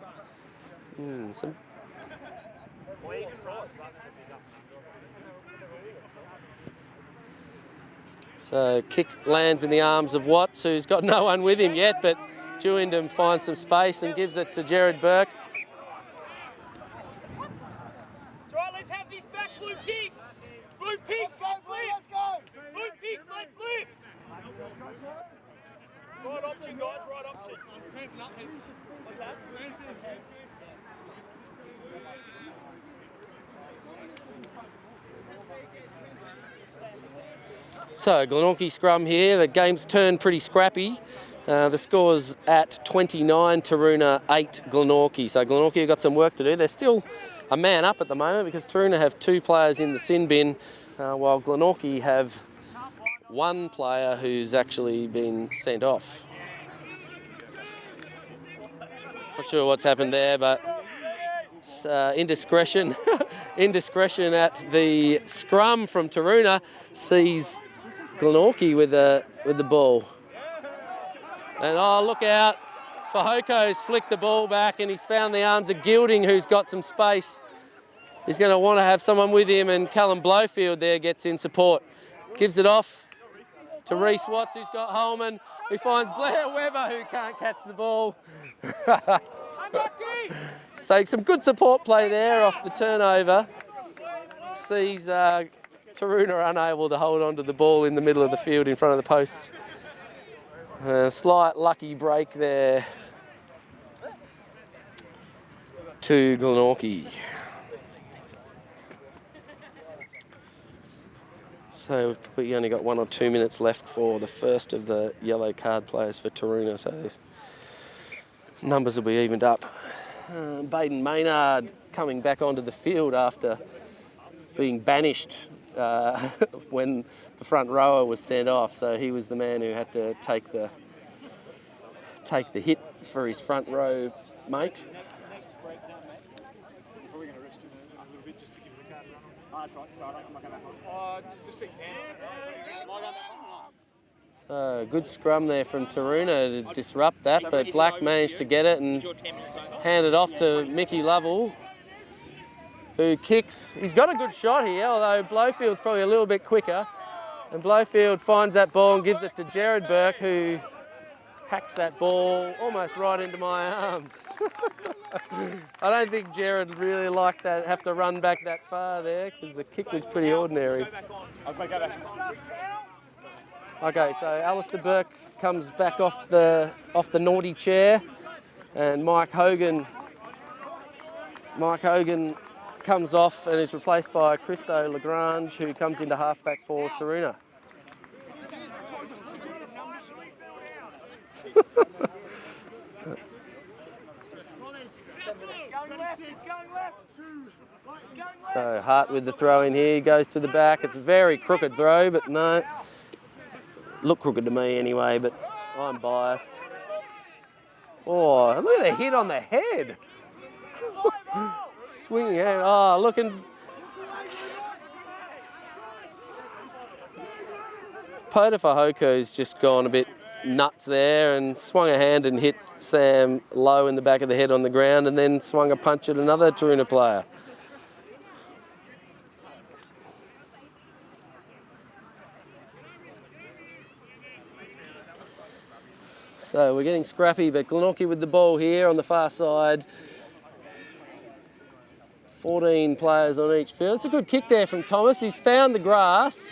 So kick lands in the arms of Watts, who's got no one with him yet, but Dewindham finds some space and gives it to Jared Burke. That's right, let's have this back, Blue Pigs! Blue Pigs, let's lift! Blue Pigs, let's lift! Right option, guys, right option. What's that? So Glenorchy scrum here. The game's turned pretty scrappy. The score's at 29, Taroona 8, Glenorchy. So Glenorchy have got some work to do. They're still a man up at the moment because Taroona have 2 players in the sin bin, while Glenorchy have 1 player who's actually been sent off. Not sure what's happened there, but it's indiscretion. Indiscretion at the scrum from Taroona sees Glenorchy with the ball. And oh, look out. Fahoko's flicked the ball back and he's found the arms of Gilding, who's got some space. He's going to want to have someone with him, and Callum Blowfield there gets in support. Gives it off to Reece Watts, who's got Holman, who finds Blair Webber, who can't catch the ball. So some good support play there off the turnover. Sees Taroona unable to hold on to the ball in the middle of the field in front of the posts. Slight lucky break there to Glenorchy. So we only got 1 or 2 minutes left for the first of the yellow card players for Taroona, so these numbers will be evened up. Baden Maynard coming back onto the field after being banished when the front rower was sent off, so he was the man who had to take the hit for his front row mate. So good scrum there from Taroona to disrupt that, but Black managed to get it and hand it off to Mickey Lovell, who kicks. He's got a good shot here, although Blowfield's probably a little bit quicker. And Blowfield finds that ball and gives it to Jared Burke, who hacks that ball almost right into my arms. I don't think Jared really liked that, have to run back that far there, because the kick was pretty ordinary. Okay, so Alistair Burke comes back off the naughty chair, and Mike Hogan comes off and is replaced by Christo Lagrange, who comes into halfback for Taroona. So Hart with the throw in here, goes to the back. It's a very crooked throw, but no. Look crooked to me anyway, but I'm biased. Oh, look at the hit on the head. Swinging hand. Oh, looking. Potafahoko's just gone a bit nuts there and swung a hand and hit Sam low in the back of the head on the ground, and then swung a punch at another Taroona player. So we're getting scrappy, but Glenorchy with the ball here on the far side. 14 players on each field. It's a good kick there from Thomas. He's found the grass,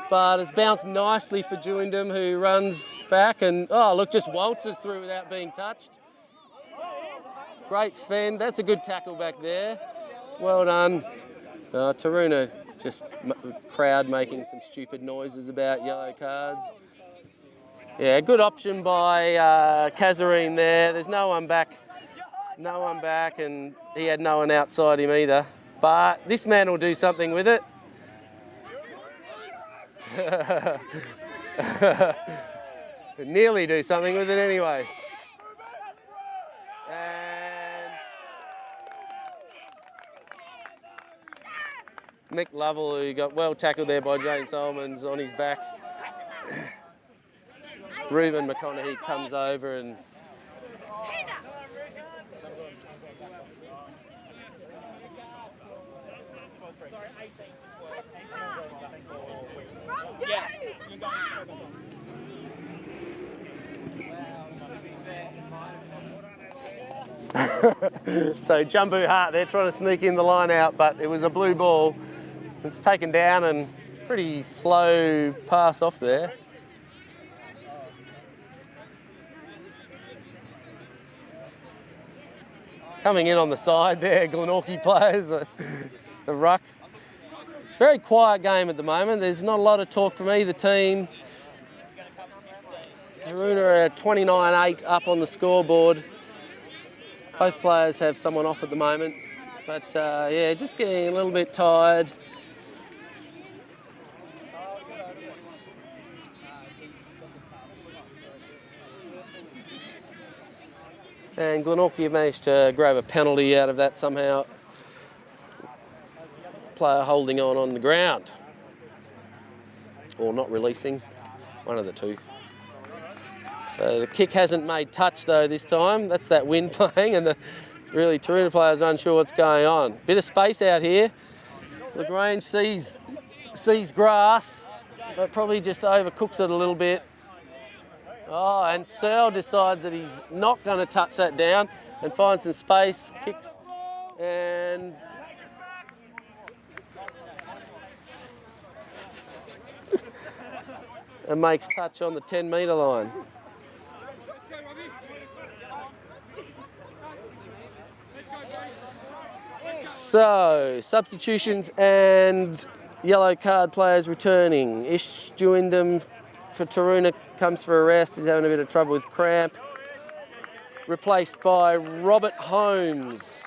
but it's bounced nicely for Jewindham, who runs back and, oh, look, just waltzes through without being touched. Great fend. That's a good tackle back there. Well done. Taroona, just crowd making some stupid noises about yellow cards. Yeah, good option by Kazarine there. There's no one back, and he had no one outside him either. But this man will do something with it. Nearly do something with it anyway. And Mick Lovell, who got well tackled there by James Solomons, on his back. Reuben McConaughey comes over and so Jumbo Hart, they're trying to sneak in the line out, but it was a blue ball. It's taken down and pretty slow pass off there. Coming in on the side there, Glenorchy players, the ruck. It's a very quiet game at the moment. There's not a lot of talk from either team. Taroona are 29-8 up on the scoreboard. Both players have someone off at the moment. But yeah, just getting a little bit tired. And Glenorchy have managed to grab a penalty out of that somehow. Player holding on the ground. Or not releasing. One of the two. So the kick hasn't made touch though this time. That's that wind playing, and the really Taroona players are unsure what's going on. Bit of space out here. Lagrange sees grass, but probably just overcooks it a little bit. Oh, and Searle decides that he's not going to touch that down and finds some space, kicks, and and makes touch on the 10-metre line. So, substitutions and yellow card players returning. Ish Jewindham for Taroona comes for a rest. He's having a bit of trouble with cramp. Replaced by Robert Holmes.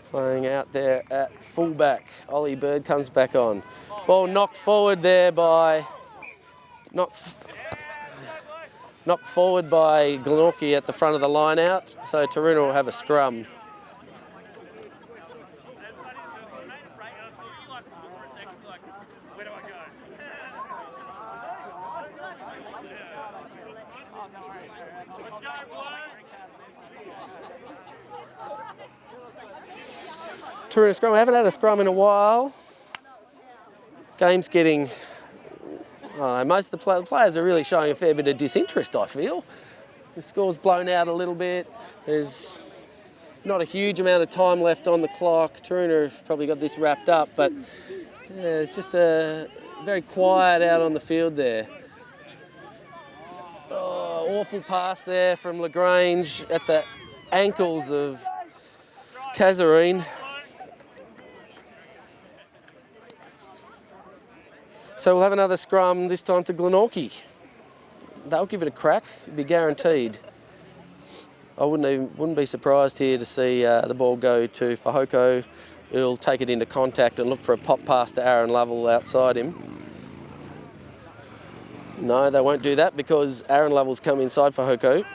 Playing out there at fullback. Ollie Bird comes back on. Ball knocked forward there by... Knocked forward by Glenorchy at the front of the line out. So Taroona will have a scrum. Taroona scrum. I haven't had a scrum in a while. Game's getting... most of the players are really showing a fair bit of disinterest, I feel. The score's blown out a little bit. There's not a huge amount of time left on the clock. Taroona have probably got this wrapped up, but Yeah, it's just very quiet out on the field there. Oh, awful pass there from Lagrange at the ankles of Kazarine. So we'll have another scrum, this time to Glenorchy. They'll give it a crack, it'll be guaranteed. I wouldn't be surprised here to see the ball go to Fahoko, who'll take it into contact and look for a pop pass to Aaron Lovell outside him. No, they won't do that because Aaron Lovell's come inside Fahoko.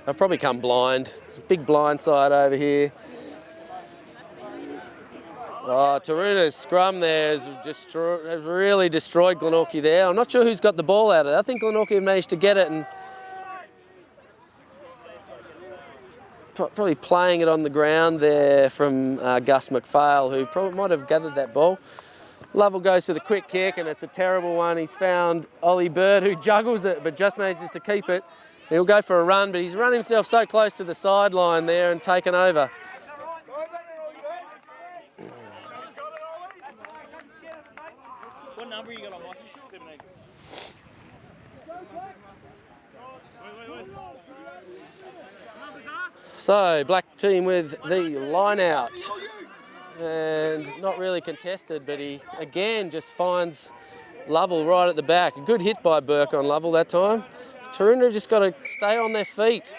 They'll probably come blind. There's a big blind side over here. Oh, Taroona's scrum there has really destroyed Glenorchy there. I'm not sure who's got the ball out of it. I think Glenorchy have managed to get it and probably playing it on the ground there from Gus McPhail, who probably might have gathered that ball. Lovell goes for the quick kick and it's a terrible one. He's found Ollie Bird, who juggles it but just manages to keep it. He'll go for a run, but he's run himself so close to the sideline there and taken over. What number you got on, Mikey? 17. So, black team with the line out. And not really contested, but he again just finds Lovell right at the back. A good hit by Burke on Lovell that time. Taroona just got to stay on their feet.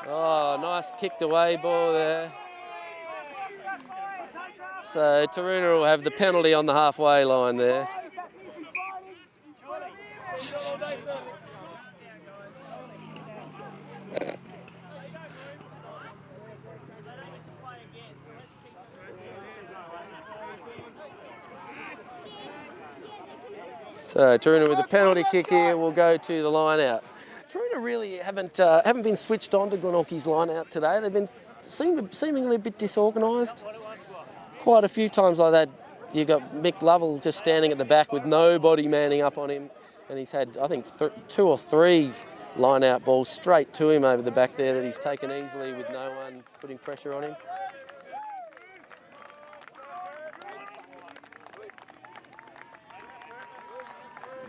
Oh, nice kicked away ball there. So Taroona will have the penalty on the halfway line there. So Taroona with the penalty kick here will go to the line out. Taroona really haven't been switched on to Glenorchy's line out today. They've been seemingly a bit disorganised. Quite a few times like that, you've got Mick Lovell just standing at the back with nobody manning up on him, and he's had, I think, 2 or 3 line-out balls straight to him over the back there that he's taken easily with no one putting pressure on him.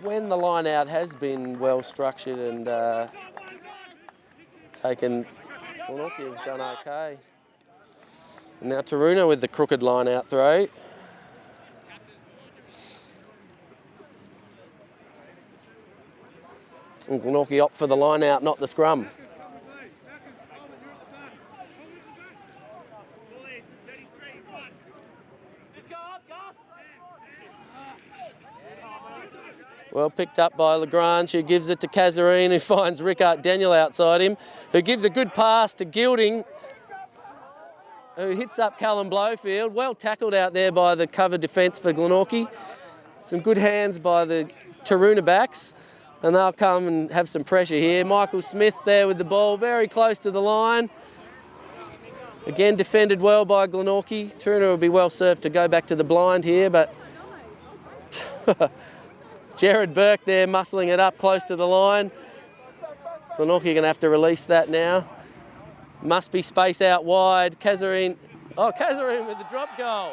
When the line-out has been well-structured and taken, Glenorchy have done okay. And now Taroona with the crooked line-out throw. And Glenorchy opt for the line-out, not the scrum. Well picked up by Lagrange, who gives it to Kazarine, who finds Rickard Daniel outside him, who gives a good pass to Gilding, who hits up Callum Blowfield. Well tackled out there by the cover defence for Glenorchy. Some good hands by the Taroona backs, and they'll come and have some pressure here. Michael Smith there with the ball, very close to the line. Again, defended well by Glenorchy. Taroona will be well served to go back to the blind here, but Jared Burke there muscling it up close to the line. Glenorchy are going to have to release that now. Must be space out wide. Kazarine with the drop goal.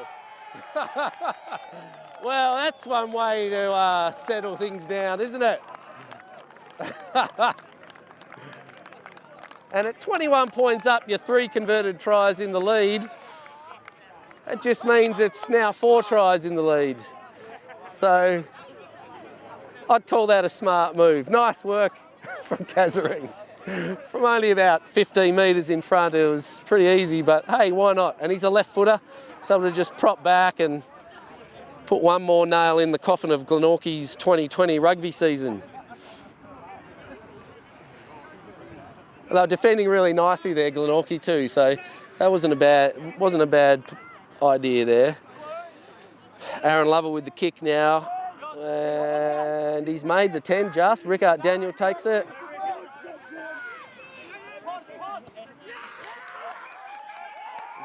Well, that's one way to settle things down, isn't it? And at 21 points up, your 3 converted tries in the lead. That just means it's now 4 tries in the lead. So I'd call that a smart move. Nice work from Kazarine. From only about 15 metres in front, it was pretty easy, but hey, why not? And he's a left footer, so to just prop back and put one more nail in the coffin of Glenorchy's 2020 rugby season. They were defending really nicely there, Glenorchy too, so that wasn't a bad idea there. Aaron Lovell with the kick now, and he's made the 10 just. Rickard Daniel takes it.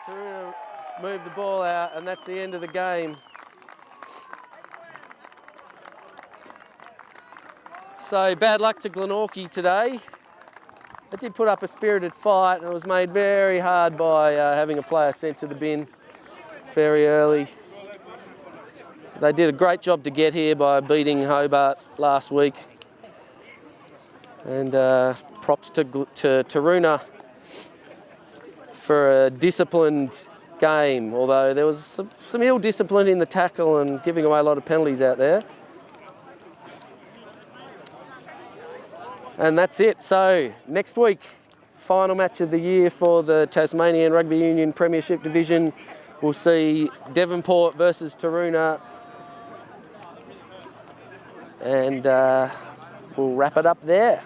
To move the ball out, and that's the end of the game. So bad luck to Glenorchy today. It did put up a spirited fight, and it was made very hard by having a player sent to the bin very early. They did a great job to get here by beating Hobart last week. And props to Taroona for a disciplined game, although there was some ill discipline in the tackle and giving away a lot of penalties out there. And that's it. So next week, final match of the year for the Tasmanian Rugby Union Premiership Division. We'll see Devonport versus Taroona. And we'll wrap it up there.